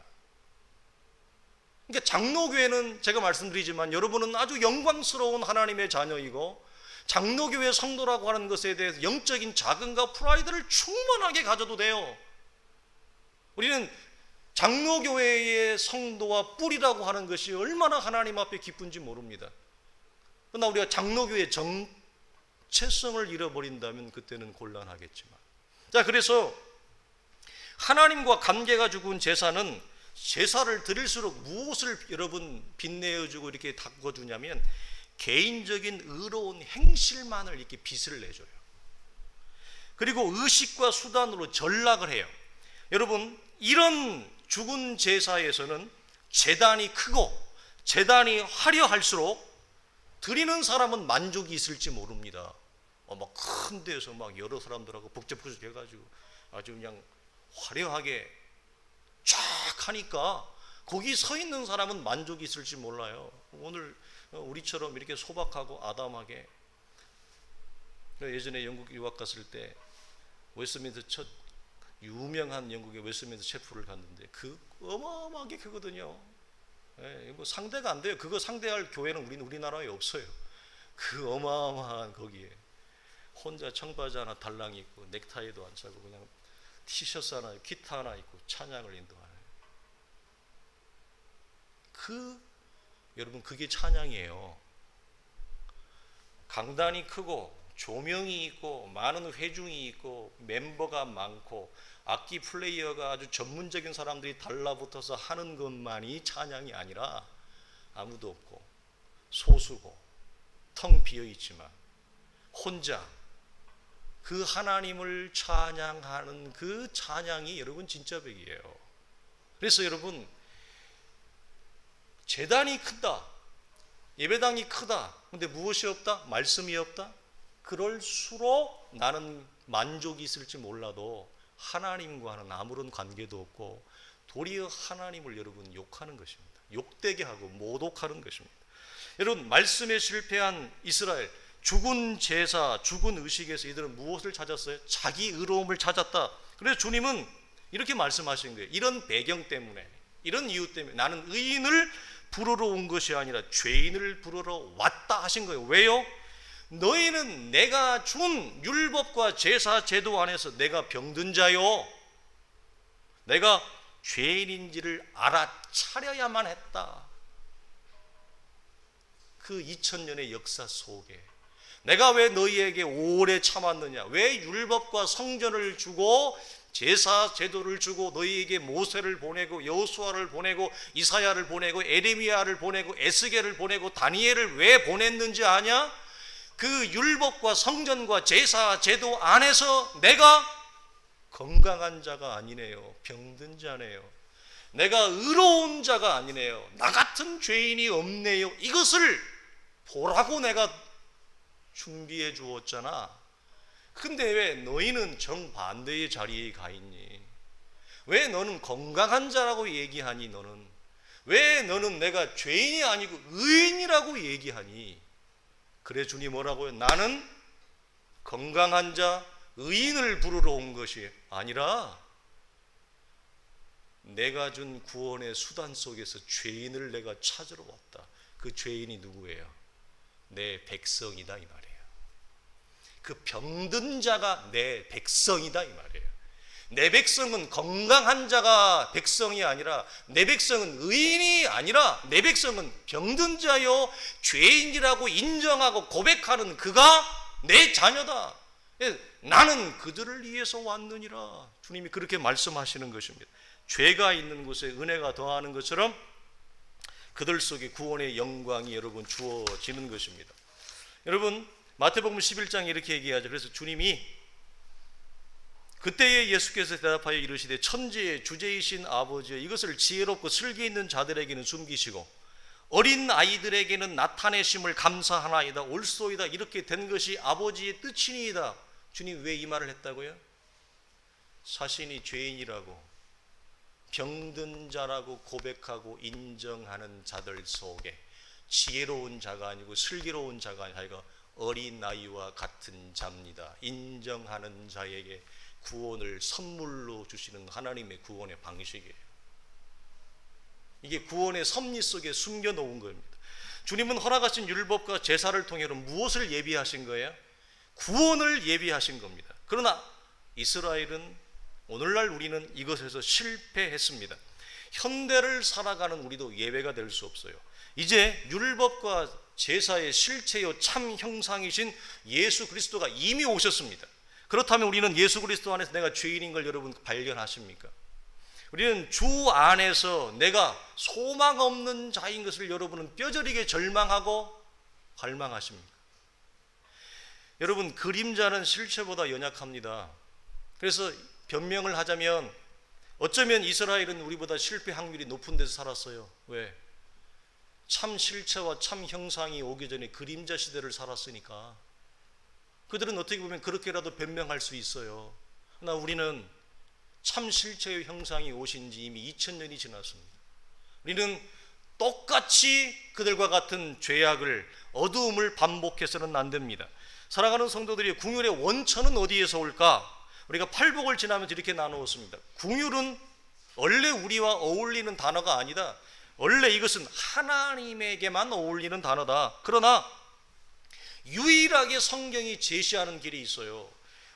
[SPEAKER 1] 그러니까 장로교회는 제가 말씀드리지만 여러분은 아주 영광스러운 하나님의 자녀이고 장로교회 성도라고 하는 것에 대해서 영적인 자긍과 프라이드를 충분하게 가져도 돼요. 우리는 장로교회의 성도와 뿔이라고 하는 것이 얼마나 하나님 앞에 기쁜지 모릅니다. 그러나 우리가 장로교회의 정체성을 잃어버린다면 그때는 곤란하겠지만, 자, 그래서 하나님과 관계가 죽은 제사는 제사를 드릴수록 무엇을 여러분 빛내어주고 이렇게 닦아주냐면 개인적인 의로운 행실만을 이렇게 빛을 내줘요. 그리고 의식과 수단으로 전락을 해요. 여러분, 이런 죽은 제사에서는 제단이 크고 제단이 화려할수록 드리는 사람은 만족이 있을지 모릅니다. 막 큰 데서 막 여러 사람들하고 북적북적 해가지고 아주 그냥 화려하게 쫙 하니까 거기 서 있는 사람은 만족이 있을지 몰라요. 오늘 우리처럼 이렇게 소박하고 아담하게, 예전에 영국 유학 갔을 때 웨스트민스터 첫 유명한 영국의 웨스트민스터 체프를 갔는데 그 어마어마하게 크거든요. 뭐 상대가 안 돼요. 그거 상대할 교회는 우리나라에 없어요. 그 어마어마한 거기에 혼자 청바지 하나 달랑 입고 넥타이도 안 차고 그냥 티셔츠 하나, 기타 하나 입고 찬양을 인도하는, 여러분 그게 찬양이에요. 강단이 크고 조명이 있고 많은 회중이 있고 멤버가 많고 악기 플레이어가 아주 전문적인 사람들이 달라붙어서 하는 것만이 찬양이 아니라 아무도 없고 소수고 텅 비어 있지만 혼자 그 하나님을 찬양하는 그 찬양이 여러분 진짜 백이에요. 그래서 여러분, 제단이 크다, 예배당이 크다, 근데 무엇이 없다? 말씀이 없다? 그럴수록 나는 만족이 있을지 몰라도 하나님과는 아무런 관계도 없고 도리어 하나님을 여러분 욕하는 것입니다. 욕되게 하고 모독하는 것입니다. 여러분, 말씀에 실패한 이스라엘, 죽은 제사, 죽은 의식에서 이들은 무엇을 찾았어요? 자기 의로움을 찾았다. 그래서 주님은 이렇게 말씀하시는 거예요. 이런 배경 때문에, 이런 이유 때문에 나는 의인을 부르러 온 것이 아니라 죄인을 부르러 왔다 하신 거예요. 왜요? 너희는 내가 준 율법과 제사 제도 안에서 내가 병든 자요, 내가 죄인인지를 알아차려야만 했다. 그 2000년의 역사 속에 내가 왜 너희에게 오래 참았느냐? 왜 율법과 성전을 주고 제사 제도를 주고 너희에게 모세를 보내고 여호수아를 보내고 이사야를 보내고 에레미야를 보내고 에스겔을 보내고 다니엘을 왜 보냈는지 아냐? 그 율법과 성전과 제사 제도 안에서 내가 건강한 자가 아니네요, 병든 자네요, 내가 의로운 자가 아니네요, 나 같은 죄인이 없네요, 이것을 보라고 내가 준비해 주었잖아. 근데 왜 너희는 정반대의 자리에 가 있니? 왜 너는 건강한 자라고 얘기하니? 왜 너는 내가 죄인이 아니고 의인이라고 얘기하니? 그래, 주님 뭐라고요? 나는 건강한 자, 의인을 부르러 온 것이 아니라 내가 준 구원의 수단 속에서 죄인을 내가 찾으러 왔다. 그 죄인이 누구예요? 내 백성이다 이 말이에요. 그 병든 자가 내 백성이다 이 말이에요. 내 백성은 건강한 자가 백성이 아니라, 내 백성은 의인이 아니라 내 백성은 병든 자요 죄인이라고 인정하고 고백하는 그가 내 자녀다. 나는 그들을 위해서 왔느니라. 주님이 그렇게 말씀하시는 것입니다. 죄가 있는 곳에 은혜가 더하는 것처럼 그들 속에 구원의 영광이 여러분 주어지는 것입니다. 여러분, 마태복음 11장에 이렇게 얘기하죠. 그래서 주님이 그때에 예수께서 대답하여 이르시되 천지의 주제이신 아버지여, 이것을 지혜롭고 슬기 있는 자들에게는 숨기시고 어린 아이들에게는 나타내심을 감사하나이다. 옳소이다. 이렇게 된 것이 아버지의 뜻이니이다. 주님 왜 이 말을 했다고요? 자신이 죄인이라고 병든 자라고 고백하고 인정하는 자들 속에 지혜로운 자가 아니고 슬기로운 자가 아니라 어린 아이와 같은 자입니다. 인정하는 자에게 구원을 선물로 주시는 하나님의 구원의 방식이에요. 이게 구원의 섭리 속에 숨겨놓은 겁니다. 주님은 허락하신 율법과 제사를 통해서 무엇을 예비하신 거예요? 구원을 예비하신 겁니다. 그러나 이스라엘은, 오늘날 우리는 이것에서 실패했습니다. 현대를 살아가는 우리도 예외가 될 수 없어요. 이제 율법과 제사의 실체요 참 형상이신 예수 그리스도가 이미 오셨습니다. 그렇다면 우리는 예수 그리스도 안에서 내가 죄인인 걸 여러분 발견하십니까? 우리는 주 안에서 내가 소망 없는 자인 것을 여러분은 뼈저리게 절망하고 갈망하십니까? 여러분, 그림자는 실체보다 연약합니다. 그래서 변명을 하자면 어쩌면 이스라엘은 우리보다 실패 확률이 높은 데서 살았어요. 왜? 참 실체와 참 형상이 오기 전에 그림자 시대를 살았으니까. 그들은 어떻게 보면 그렇게라도 변명할 수 있어요. 그러나 우리는 참 실체의 형상이 오신 지 이미 2000년이 지났습니다. 우리는 똑같이 그들과 같은 죄악을, 어두움을 반복해서는 안 됩니다. 사랑하는 성도들이, 궁율의 원천은 어디에서 올까? 우리가 팔복을 지나면서 이렇게 나누었습니다. 궁율은 원래 우리와 어울리는 단어가 아니다. 원래 이것은 하나님에게만 어울리는 단어다. 그러나 유일하게 성경이 제시하는 길이 있어요.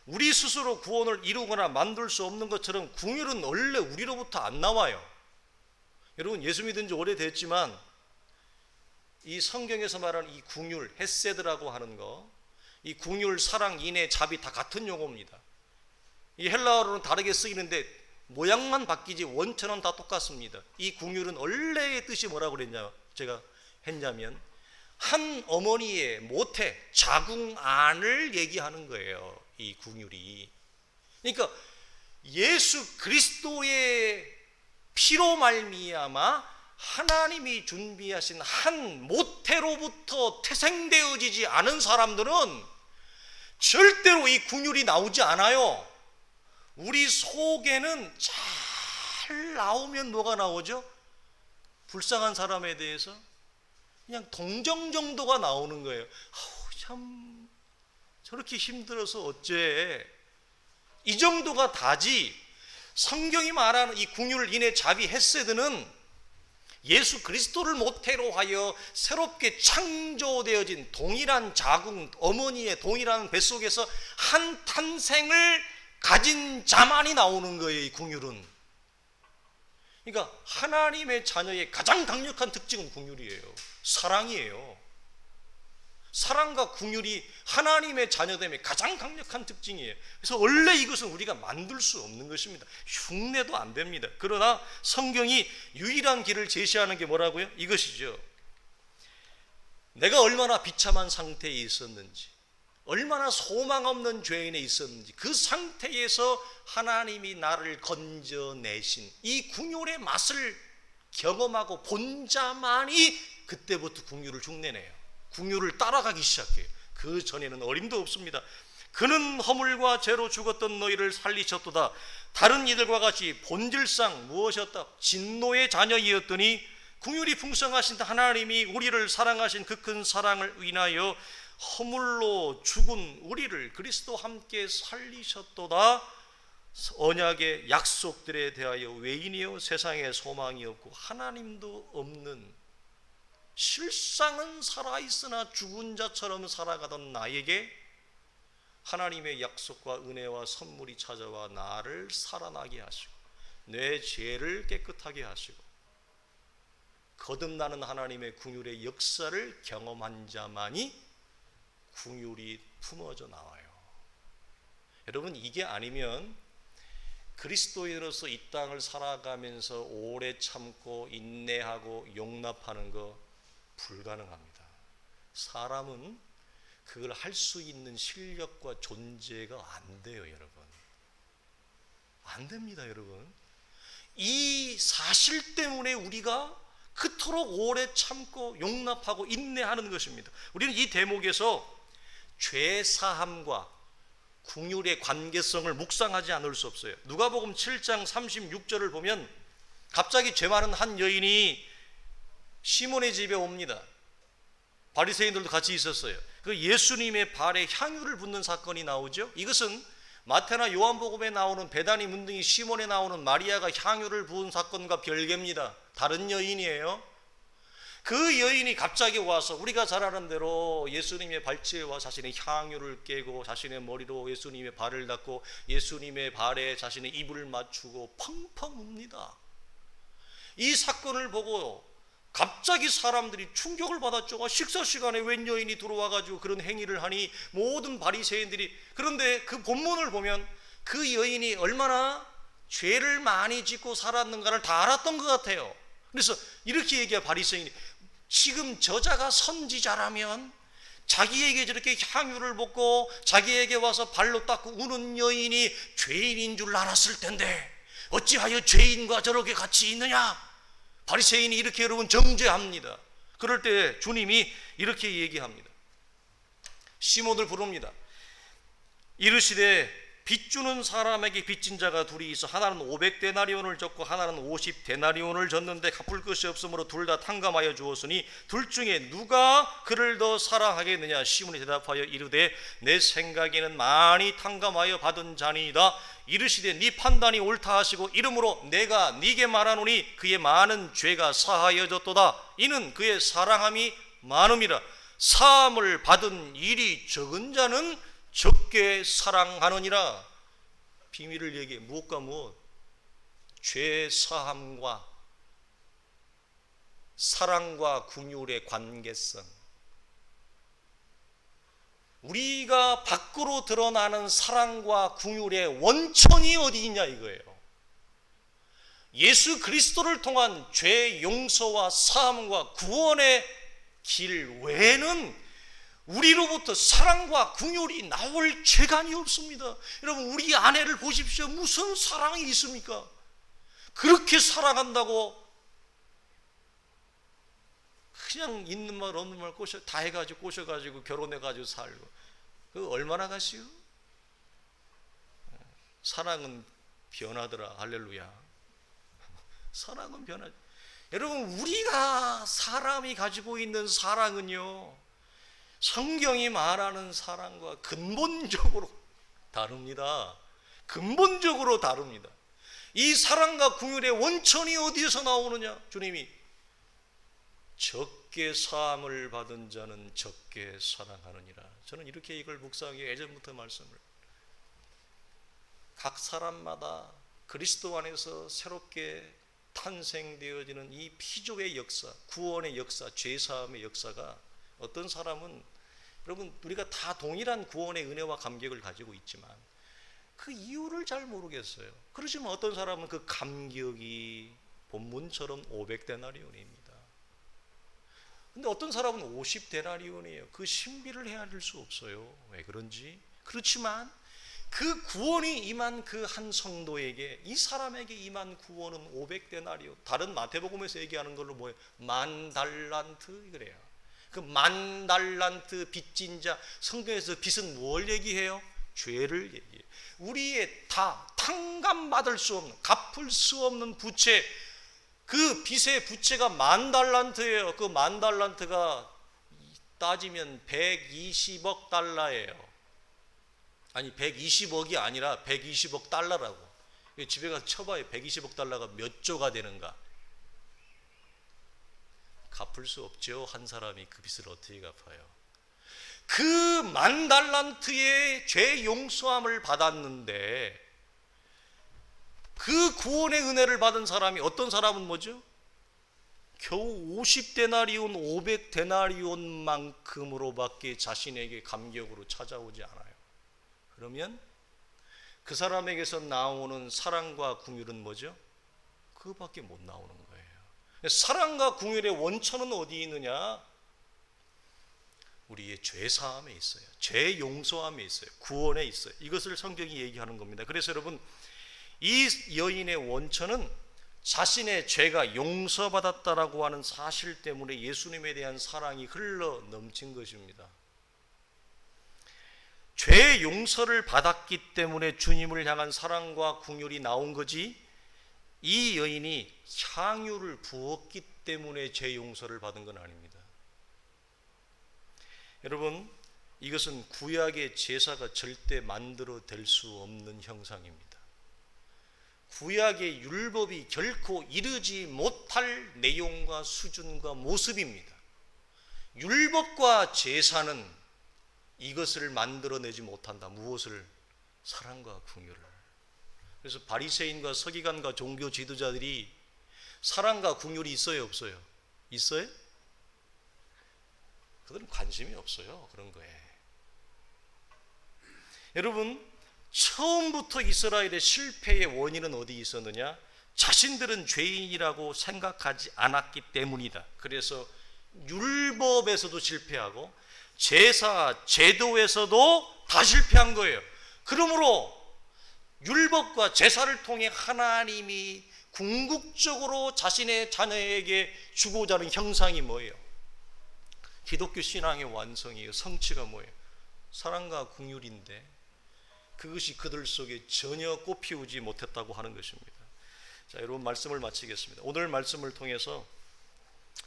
[SPEAKER 1] 우리 스스로 구원을 이루거나 만들 수 없는 것처럼 궁율은 원래 우리로부터 안 나와요. 여러분, 예수 믿은 지 오래됐지만 이 성경에서 말하는 이 궁율, 헤세드라고 하는 거, 이 궁율, 사랑, 인애, 자비 다 같은 용어입니다. 이 헬라어로는 다르게 쓰이는데 모양만 바뀌지 원천은 다 똑같습니다. 이 궁율은 원래의 뜻이 뭐라고 했냐면 한 어머니의 모태, 자궁 안을 얘기하는 거예요. 이 궁율이. 그러니까 예수 그리스도의 피로 말미암아 하나님이 준비하신 한 모태로부터 태생되어지지 않은 사람들은 절대로 이 궁율이 나오지 않아요. 우리 속에는 잘 나오면 뭐가 나오죠? 불쌍한 사람에 대해서 그냥 동정 정도가 나오는 거예요. 참 저렇게 힘들어서 어째, 이 정도가 다지. 성경이 말하는 이 궁율, 인애, 자비, 헤세드는 예수 그리스도를 모태로 하여 새롭게 창조되어진 동일한 자궁, 어머니의 동일한 뱃속에서 한 탄생을 가진 자만이 나오는 거예요. 이 궁율은. 그러니까 하나님의 자녀의 가장 강력한 특징은 궁율이에요. 사랑이에요. 사랑과 궁율이 하나님의 자녀됨의 가장 강력한 특징이에요. 그래서 원래 이것은 우리가 만들 수 없는 것입니다. 흉내도 안 됩니다. 그러나 성경이 유일한 길을 제시하는 게 뭐라고요? 이것이죠. 내가 얼마나 비참한 상태에 있었는지, 얼마나 소망 없는 죄인에 있었는지, 그 상태에서 하나님이 나를 건져내신 이 궁율의 맛을 경험하고 본 자만이 그때부터 궁율을 흉내내요. 궁율을 따라가기 시작해요. 그 전에는 어림도 없습니다. 그는 허물과 죄로 죽었던 너희를 살리셨도다. 다른 이들과 같이 본질상 무엇이었다? 진노의 자녀이었더니 궁율이 풍성하신 하나님이 우리를 사랑하신 그 큰 사랑을 인하여 허물로 죽은 우리를 그리스도와 함께 살리셨도다. 언약의 약속들에 대하여 외인이요 세상에 소망이 없고 하나님도 없는, 실상은 살아있으나 죽은 자처럼 살아가던 나에게 하나님의 약속과 은혜와 선물이 찾아와 나를 살아나게 하시고 내 죄를 깨끗하게 하시고 거듭나는 하나님의 궁율의 역사를 경험한 자만이 궁율이 품어져 나와요. 여러분, 이게 아니면 그리스도인으로서 이 땅을 살아가면서 오래 참고 인내하고 용납하는 거 불가능합니다. 사람은 그걸 할 수 있는 실력과 존재가 안 돼요, 여러분. 안 됩니다, 여러분. 이 사실 때문에 우리가 그토록 오래 참고 용납하고 인내하는 것입니다. 우리는 이 대목에서 죄사함과 궁율의 관계성을 묵상하지 않을 수 없어요. 누가복음 7장 36절을 보면 갑자기 죄 많은 한 여인이 시몬의 집에 옵니다. 바리새인들도 같이 있었어요. 그 예수님의 발에 향유를 붓는 사건이 나오죠. 이것은 마태나 요한복음에 나오는 베다니 문둥이 시몬에 나오는 마리아가 향유를 부은 사건과 별개입니다. 다른 여인이에요. 그 여인이 갑자기 와서 우리가 잘 아는 대로 예수님의 발치에 와 자신의 향유를 깨고 자신의 머리로 예수님의 발을 닦고 예수님의 발에 자신의 입을 맞추고 펑펑 웁니다. 이 사건을 보고 갑자기 사람들이 충격을 받았죠. 식사 시간에 웬 여인이 들어와가지고 그런 행위를 하니 모든 바리새인들이. 그런데 그 본문을 보면 그 여인이 얼마나 죄를 많이 짓고 살았는가를 다 알았던 것 같아요. 그래서 이렇게 얘기해. 바리새인이 지금 저자가 선지자라면 자기에게 저렇게 향유를 붓고 자기에게 와서 발로 닦고 우는 여인이 죄인인 줄 알았을 텐데 어찌하여 죄인과 저렇게 같이 있느냐. 바리새인이 이렇게 여러분 정죄합니다. 그럴 때 주님이 이렇게 얘기합니다. 시몬을 부릅니다. 이르시되 빚주는 사람에게 빚진 자가 둘이 있어 하나는 500데나리온을 줬고 하나는 50데나리온을 줬는데 갚을 것이 없으므로 둘 다 탕감하여 주었으니 둘 중에 누가 그를 더 사랑하겠느냐. 시몬이 대답하여 이르되 내 생각에는 많이 탕감하여 받은 자니이다. 이르시되 네 판단이 옳다 하시고 이러므로 내가 네게 말하노니 그의 많은 죄가 사하여졌도다. 이는 그의 사랑함이 많음이라. 사함을 받은 일이 적은 자는 적게 사랑하느니라. 비밀을 얘기해. 무엇과 무엇? 죄 사함과 사랑과 긍휼의 관계성. 우리가 밖으로 드러나는 사랑과 긍휼의 원천이 어디 있냐 이거예요. 예수 그리스도를 통한 죄 용서와 사함과 구원의 길 외에는 우리로부터 사랑과 긍휼이 나올 재간이 없습니다. 여러분 우리 아내를 보십시오. 무슨 사랑이 있습니까? 그렇게 사랑한다고 그냥 있는 말 없는 말 다 해가지고 꼬셔가지고 결혼해가지고 살고 그 얼마나 가시오? 사랑은 변하더라. 할렐루야. 사랑은 변하죠. 여러분 우리가 사람이 가지고 있는 사랑은요 성경이 말하는 사랑과 근본적으로 다릅니다. 근본적으로 다릅니다. 이 사랑과 긍휼의 원천이 어디에서 나오느냐? 주님이 적게 사함을 받은 자는 적게 사랑하느니라. 저는 이렇게 이걸 묵상하기 예전부터 말씀을, 각 사람마다 그리스도 안에서 새롭게 탄생되어지는 이 피조의 역사, 구원의 역사, 죄사함의 역사가 어떤 사람은 여러분 우리가 다 동일한 구원의 은혜와 감격을 가지고 있지만 그 이유를 잘 모르겠어요. 그렇지만 어떤 사람은 그 감격이 본문처럼 500데나리온입니다. 근데 어떤 사람은 50데나리온이에요. 그 신비를 헤아릴 수 없어요. 왜 그런지. 그렇지만 그 구원이 임한 그 한 성도에게, 이 사람에게 임한 구원은 500데나리온. 다른 마태복음에서 얘기하는 걸로 뭐예요? 10,000달란트 그래요. 그 10,000달란트 빚진 자, 성경에서 빚은 뭘 얘기해요? 죄를 얘기해요. 우리의 다 탕감받을 수 없는, 갚을 수 없는 부채, 그 빚의 부채가 10,000달란트예요. 그 10,000달란트가 따지면 120억 달러예요. 아니 120억이 아니라 120억 달러라고. 집에 가서 쳐봐요. 120억 달러가 몇 조가 되는가. 갚을 수 없죠. 한 사람이 그 빚을 어떻게 갚아요? 그 10,000달란트의 죄 용서함을 받았는데 그 구원의 은혜를 받은 사람이, 어떤 사람은 뭐죠? 겨우 50데나리온, 500데나리온만큼으로밖에 자신에게 감격으로 찾아오지 않아요. 그러면 그 사람에게서 나오는 사랑과 긍휼은 뭐죠? 그거밖에 못 나오는 거예요. 사랑과 긍휼의 원천은 어디 있느냐? 우리의 죄 사함에 있어요. 죄 용서함에 있어요. 구원에 있어요. 이것을 성경이 얘기하는 겁니다. 그래서 여러분, 이 여인의 원천은 자신의 죄가 용서받았다라고 하는 사실 때문에 예수님에 대한 사랑이 흘러 넘친 것입니다. 죄 용서를 받았기 때문에 주님을 향한 사랑과 긍휼이 나온 거지, 이 여인이 향유를 부었기 때문에 죄 용서를 받은 건 아닙니다. 여러분, 이것은 구약의 제사가 절대 만들어낼 수 없는 형상입니다. 구약의 율법이 결코 이르지 못할 내용과 수준과 모습입니다. 율법과 제사는 이것을 만들어내지 못한다. 무엇을? 사랑과 긍휼을. 그래서 바리새인과 서기관과 종교 지도자들이 사랑과 긍휼이 있어요, 없어요? 있어요? 그들은 관심이 없어요, 그런 거에. 여러분, 처음부터 이스라엘의 실패의 원인은 어디 있었느냐? 자신들은 죄인이라고 생각하지 않았기 때문이다. 그래서 율법에서도 실패하고 제사, 제도에서도 다 실패한 거예요. 그러므로 율법과 제사를 통해 하나님이 궁극적으로 자신의 자녀에게 주고자 하는 형상이 뭐예요? 기독교 신앙의 완성이에요. 성취가 뭐예요? 사랑과 긍휼인데 그것이 그들 속에 전혀 꽃피우지 못했다고 하는 것입니다. 자, 여러분, 말씀을 마치겠습니다. 오늘 말씀을 통해서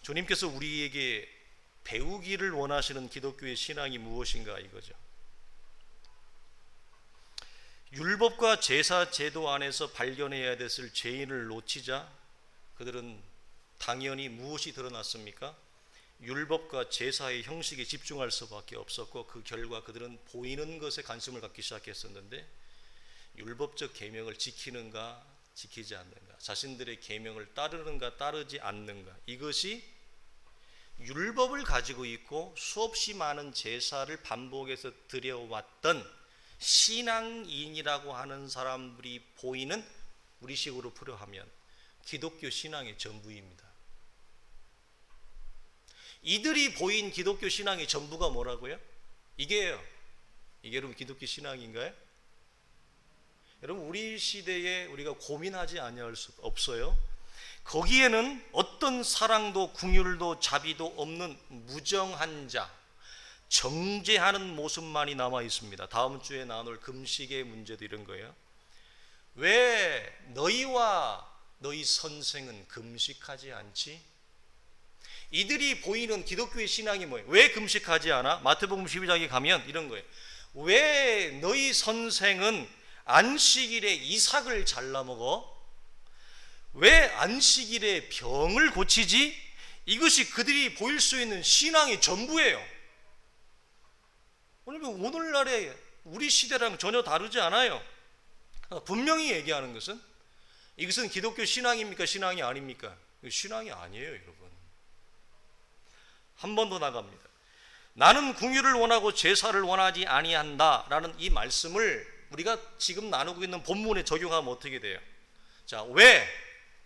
[SPEAKER 1] 주님께서 우리에게 배우기를 원하시는 기독교의 신앙이 무엇인가 이거죠. 율법과 제사 제도 안에서 발견해야 됐을 죄인을 놓치자 그들은 당연히 무엇이 드러났습니까? 율법과 제사의 형식에 집중할 수밖에 없었고 그 결과 그들은 보이는 것에 관심을 갖기 시작했었는데 율법적 계명을 지키는가 지키지 않는가, 자신들의 계명을 따르는가 따르지 않는가, 이것이 율법을 가지고 있고 수없이 많은 제사를 반복해서 드려왔던 신앙인이라고 하는 사람들이 보이는 우리식으로 풀어하면 기독교 신앙의 전부입니다. 이들이 보인 기독교 신앙의 전부가 뭐라고요? 이게요. 이게 여러분 기독교 신앙인가요? 여러분, 우리 시대에 우리가 고민하지 아니할 수 없어요. 거기에는 어떤 사랑도 긍휼도 자비도 없는 무정한 자, 정죄하는 모습만이 남아 있습니다. 다음 주에 나눌 금식의 문제도 이런 거예요. 왜 너희와 너희 선생은 금식하지 않지? 이들이 보이는 기독교의 신앙이 뭐예요? 왜 금식하지 않아? 마태복음 12장에 가면 이런 거예요. 왜 너희 선생은 안식일에 이삭을 잘라 먹어? 왜 안식일에 병을 고치지? 이것이 그들이 보일 수 있는 신앙의 전부예요. 오늘날의 우리 시대랑 전혀 다르지 않아요. 분명히 얘기하는 것은 이것은 기독교 신앙입니까? 신앙이 아닙니까? 신앙이 아니에요, 여러분. 한 번 더 나갑니다. 나는 긍휼을 원하고 제사를 원하지 아니한다라는 이 말씀을 우리가 지금 나누고 있는 본문에 적용하면 어떻게 돼요? 자, 왜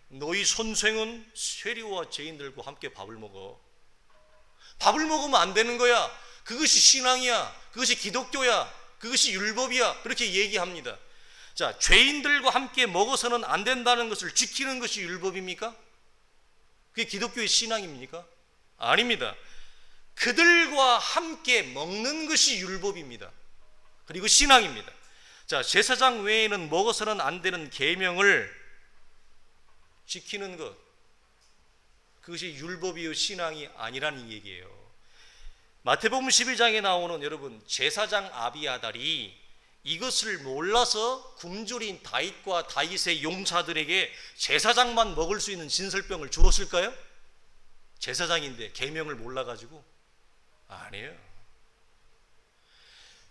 [SPEAKER 1] 너희 선생은 세리와 죄인들과 함께 밥을 먹어? 밥을 먹으면 안 되는 거야. 그것이 신앙이야. 그것이 기독교야. 그것이 율법이야. 그렇게 얘기합니다. 자, 죄인들과 함께 먹어서는 안 된다는 것을 지키는 것이 율법입니까? 그게 기독교의 신앙입니까? 아닙니다. 그들과 함께 먹는 것이 율법입니다. 그리고 신앙입니다. 자, 제사장 외에는 먹어서는 안 되는 계명을 지키는 것, 그것이 율법이요 신앙이 아니라는 얘기예요. 마태복음 11장에 나오는 여러분 제사장 아비아달이 이것을 몰라서 굶주린 다윗과 다윗의 용사들에게 제사장만 먹을 수 있는 진설병을 주었을까요? 제사장인데 계명을 몰라가지고? 아니에요.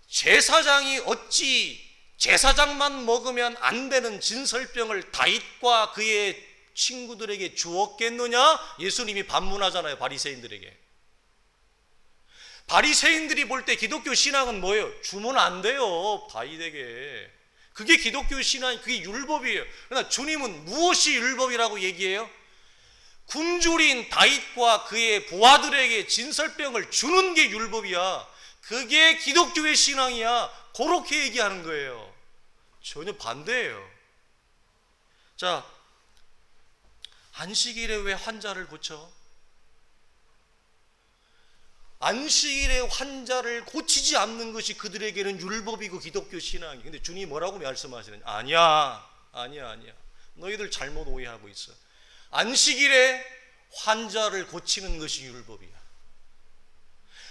[SPEAKER 1] 제사장이 어찌 제사장만 먹으면 안 되는 진설병을 다윗과 그의 친구들에게 주었겠느냐? 예수님이 반문하잖아요, 바리새인들에게. 바리새인들이 볼 때 기독교 신앙은 뭐예요? 주면 안 돼요, 다윗에게. 그게 기독교 신앙, 그게 율법이에요. 그러나 주님은 무엇이 율법이라고 얘기해요? 굶주린 다윗과 그의 부하들에게 진설병을 주는 게 율법이야. 그게 기독교의 신앙이야. 그렇게 얘기하는 거예요. 전혀 반대예요. 자, 안식일에 왜 환자를 고쳐? 안식일에 환자를 고치지 않는 것이 그들에게는 율법이고 기독교 신앙이. 근데 주님이 뭐라고 말씀하시느냐? 아니야. 너희들 잘못 오해하고 있어. 안식일에 환자를 고치는 것이 율법이야.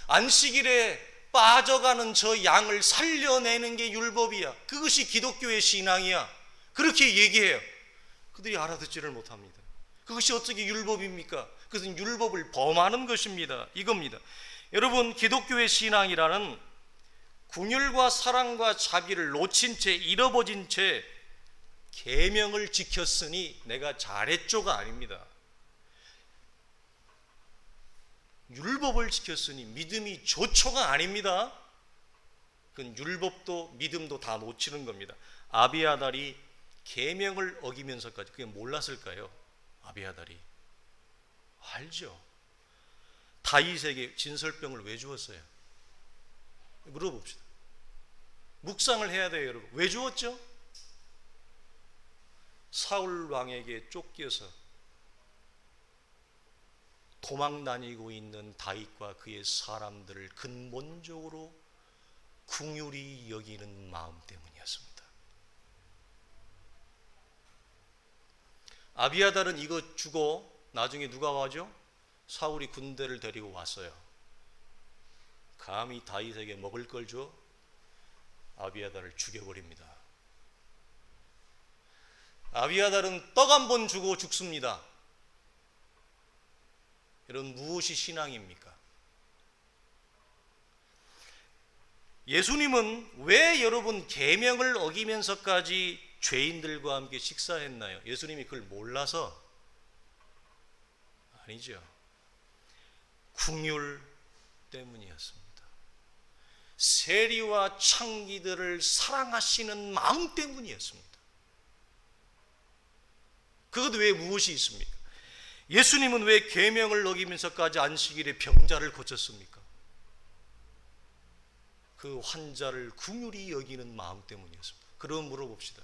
[SPEAKER 1] 안식일에 빠져가는 저 양을 살려내는 게 율법이야. 그것이 기독교의 신앙이야. 그렇게 얘기해요. 그들이 알아듣지를 못합니다. 그것이 어떻게 율법입니까? 그것은 율법을 범하는 것입니다. 이겁니다. 여러분, 기독교의 신앙이라는 궁율과 사랑과 자비를 놓친 채, 잃어버린 채 계명을 지켰으니 내가 잘했죠가 아닙니다. 율법을 지켰으니 믿음이 좋죠가 아닙니다. 그건 율법도 믿음도 다 놓치는 겁니다. 아비아달이 계명을 어기면서까지 그게 몰랐을까요? 아비아달이 알죠. 다윗에게 진설병을 왜 주었어요? 물어봅시다. 묵상을 해야 돼요, 여러분. 왜 주었죠? 사울 왕에게 쫓겨서 도망 다니고 있는 다윗과 그의 사람들을 근본적으로 긍휼히 여기는 마음 때문이었습니다. 아비아달은 이거 주고 나중에 누가 와죠? 사울이 군대를 데리고 왔어요. 감히 다윗에게 먹을 걸 줘? 아비아달을 죽여버립니다. 아비아달은 떡 한 번 주고 죽습니다. 이런 무엇이 신앙입니까? 예수님은 왜 여러분 계명을 어기면서까지 죄인들과 함께 식사했나요? 예수님이 그걸 몰라서? 아니죠. 긍휼 때문이었습니다. 세리와 창기들을 사랑하시는 마음 때문이었습니다. 그것 외에 무엇이 있습니까? 예수님은 왜 계명을 어기면서까지 안식일에 병자를 고쳤습니까? 그 환자를 긍휼히 여기는 마음 때문이었습니다. 그럼 물어봅시다.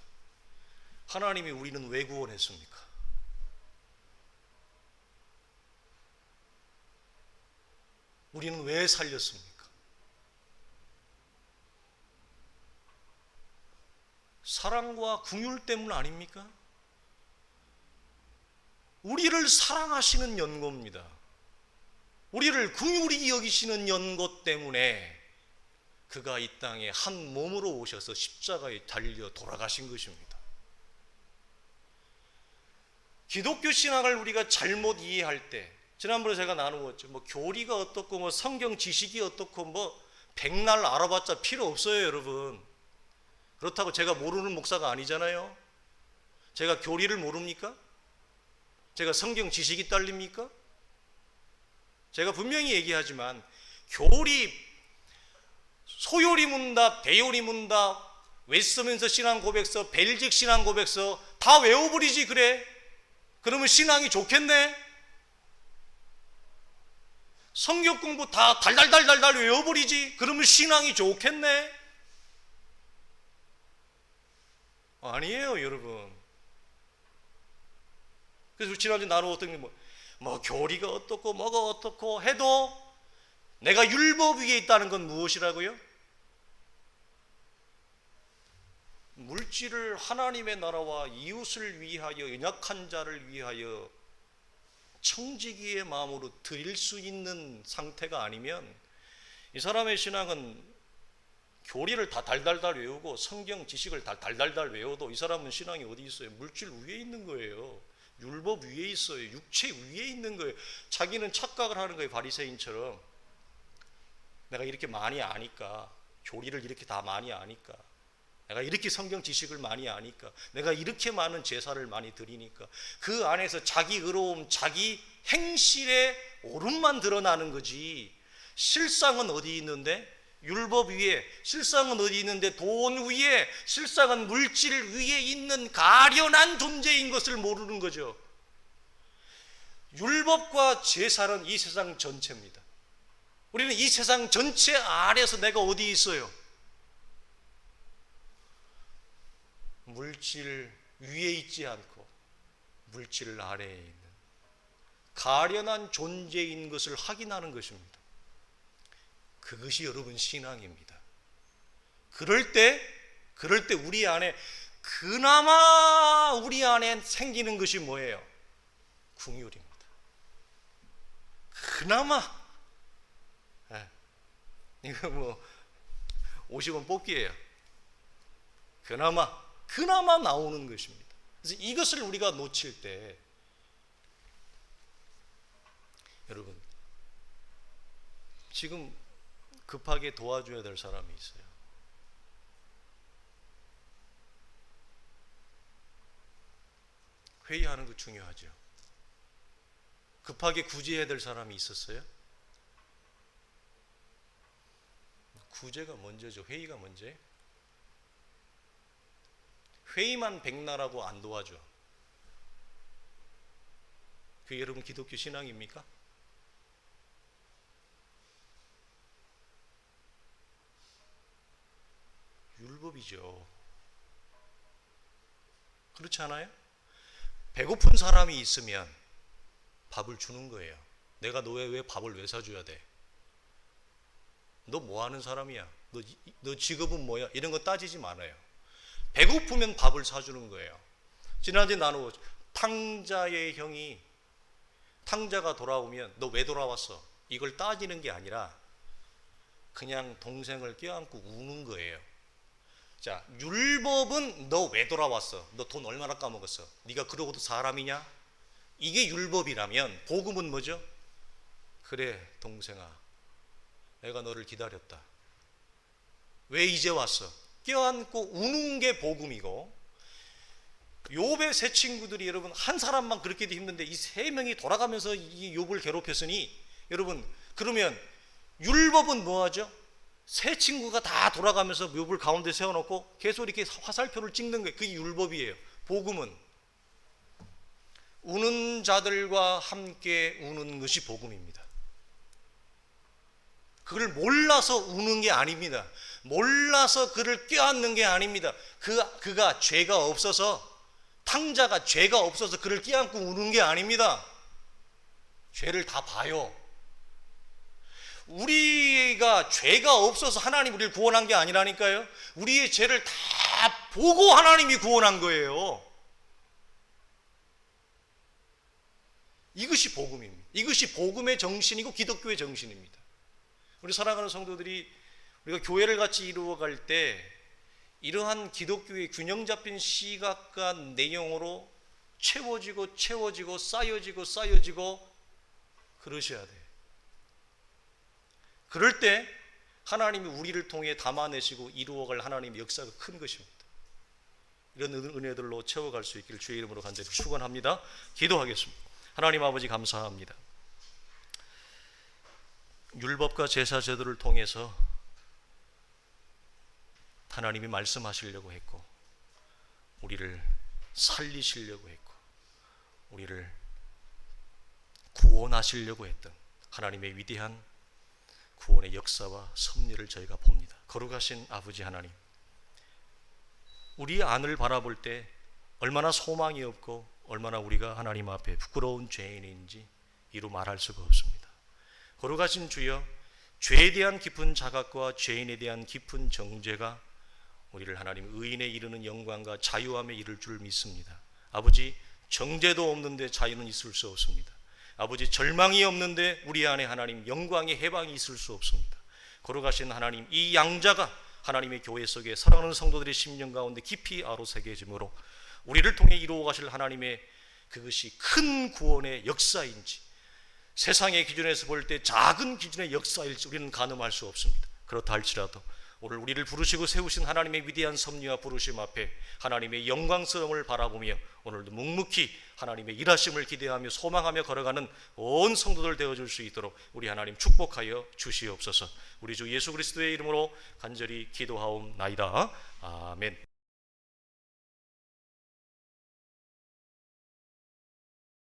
[SPEAKER 1] 하나님이 우리는 왜 구원했습니까? 우리는 왜 살렸습니까? 사랑과 긍휼 때문 아닙니까? 우리를 사랑하시는 연고입니다. 우리를 긍휼히 여기시는 연고 때문에 그가 이 땅에 한 몸으로 오셔서 십자가에 달려 돌아가신 것입니다. 기독교 신앙을 우리가 잘못 이해할 때, 지난번에 제가 나누었죠. 교리가 어떻고 성경 지식이 어떻고 백날 알아봤자 필요 없어요, 여러분. 그렇다고 제가 모르는 목사가 아니잖아요. 제가 교리를 모릅니까? 제가 성경 지식이 딸립니까? 제가 분명히 얘기하지만 교리, 소요리 문답, 대요리 문답, 웨스트민스터 신앙 고백서, 벨직 신앙 고백서 다 외워버리지 그래? 그러면 신앙이 좋겠네? 성경 공부 다 달달달달달 외워버리지? 그러면 신앙이 좋겠네? 아니에요, 여러분. 그래서 지난주에 나누었던 게 교리가 어떻고 뭐가 어떻고 해도 내가 율법 위에 있다는 건 무엇이라고요? 물질을 하나님의 나라와 이웃을 위하여, 연약한 자를 위하여 청지기의 마음으로 드릴 수 있는 상태가 아니면 이 사람의 신앙은 교리를 다 달달달 외우고 성경 지식을 다 달달달 외워도 이 사람은 신앙이 어디 있어요? 물질 위에 있는 거예요. 율법 위에 있어요. 육체 위에 있는 거예요. 자기는 착각을 하는 거예요. 바리새인처럼. 내가 이렇게 많이 아니까, 교리를 이렇게 다 많이 아니까, 내가 이렇게 성경 지식을 많이 아니까, 내가 이렇게 많은 제사를 많이 드리니까 그 안에서 자기 의로움, 자기 행실의 옳음만 드러나는 거지. 실상은 어디 있는데? 율법 위에. 실상은 어디 있는데? 돈 위에. 실상은 물질 위에 있는 가련한 존재인 것을 모르는 거죠. 율법과 제사는 이 세상 전체입니다. 우리는 이 세상 전체 아래에서 내가 어디 있어요? 물질 위에 있지 않고 물질 아래에 있는 가련한 존재인 것을 확인하는 것입니다. 그것이 여러분 신앙입니다. 그럴 때 우리 안에 그나마 우리 안에 생기는 것이 뭐예요? 긍휼입니다. 그나마 이거 50원 뽑기예요. 그나마 나오는 것입니다. 그래서 이것을 우리가 놓칠 때 여러분 지금 급하게 도와줘야 될 사람이 있어요. 회의하는 거 중요하죠. 급하게 구제해야 될 사람이 있었어요? 구제가 먼저죠. 회의가 먼저예요. 회의만 백나라고 안 도와줘. 그게 여러분 기독교 신앙입니까? 율법이죠. 그렇지 않아요? 배고픈 사람이 있으면 밥을 주는 거예요. 내가 너에 왜 밥을 왜 사줘야 돼? 너 뭐 하는 사람이야? 너 직업은 뭐야? 이런 거 따지지 말아요. 배고프면 밥을 사주는 거예요. 지난주에 나누고 탕자의 형이 탕자가 돌아오면 너 왜 돌아왔어? 이걸 따지는 게 아니라 그냥 동생을 껴안고 우는 거예요. 자, 율법은 너 왜 돌아왔어? 너 돈 얼마나 까먹었어? 네가 그러고도 사람이냐? 이게 율법이라면 복음은 뭐죠? 그래 동생아, 내가 너를 기다렸다. 왜 이제 왔어? 껴안고 우는 게 복음이고, 욥의 세 친구들이 여러분 한 사람만 그렇게도 힘든데 이 세 명이 돌아가면서 이 욥을 괴롭혔으니 여러분 그러면 율법은 뭐하죠? 세 친구가 다 돌아가면서 욥을 가운데 세워놓고 계속 이렇게 화살표를 찍는 거예요. 그게 율법이에요. 복음은 우는 자들과 함께 우는 것이 복음입니다. 그걸 몰라서 우는 게 아닙니다. 몰라서 그를 껴안는 게 아닙니다. 그가 죄가 없어서, 탕자가 죄가 없어서 그를 껴안고 우는 게 아닙니다. 죄를 다 봐요. 우리가 죄가 없어서 하나님 우리를 구원한 게 아니라니까요. 우리의 죄를 다 보고 하나님이 구원한 거예요. 이것이 복음입니다. 이것이 복음의 정신이고 기독교의 정신입니다. 우리 사랑하는 성도들이 우리가 교회를 같이 이루어갈 때 이러한 기독교의 균형 잡힌 시각과 내용으로 채워지고 쌓여지고 그러셔야 돼요. 그럴 때 하나님이 우리를 통해 담아내시고 이루어갈 하나님의 역사가 큰 것입니다. 이런 은혜들로 채워갈 수 있기를 주의 이름으로 간절히 축원합니다. 기도하겠습니다. 하나님 아버지 감사합니다. 율법과 제사 제도를 통해서 하나님이 말씀하시려고 했고, 우리를 살리시려고 했고, 우리를 구원하시려고 했던 하나님의 위대한 구원의 역사와 섭리를 저희가 봅니다. 거룩하신 아버지 하나님, 우리 안을 바라볼 때 얼마나 소망이 없고 얼마나 우리가 하나님 앞에 부끄러운 죄인인지 이루 말할 수가 없습니다. 거룩하신 주여, 죄에 대한 깊은 자각과 죄인에 대한 깊은 정죄가 우리를 하나님 의인에 이르는 영광과 자유함에 이를 줄 믿습니다. 아버지, 정죄도 없는데 자유는 있을 수 없습니다. 아버지, 절망이 없는데 우리 안에 하나님 영광의 해방이 있을 수 없습니다. 거룩하신 하나님, 이 양자가 하나님의 교회 속에 사랑하는 성도들의 심령 가운데 깊이 아로새겨짐으로 우리를 통해 이루어 가실 하나님의 그것이 큰 구원의 역사인지, 세상의 기준에서 볼 때 작은 기준의 역사일지 우리는 가늠할 수 없습니다. 그렇다 할지라도 오늘 우리를 부르시고 세우신 하나님의 위대한 섭리와 부르심 앞에 하나님의 영광스러움을 바라보며 오늘도 묵묵히 하나님의 일하심을 기대하며 소망하며 걸어가는 온 성도들 되어줄 수 있도록 우리 하나님 축복하여 주시옵소서. 우리 주 예수 그리스도의 이름으로 간절히 기도하옵나이다. 아멘.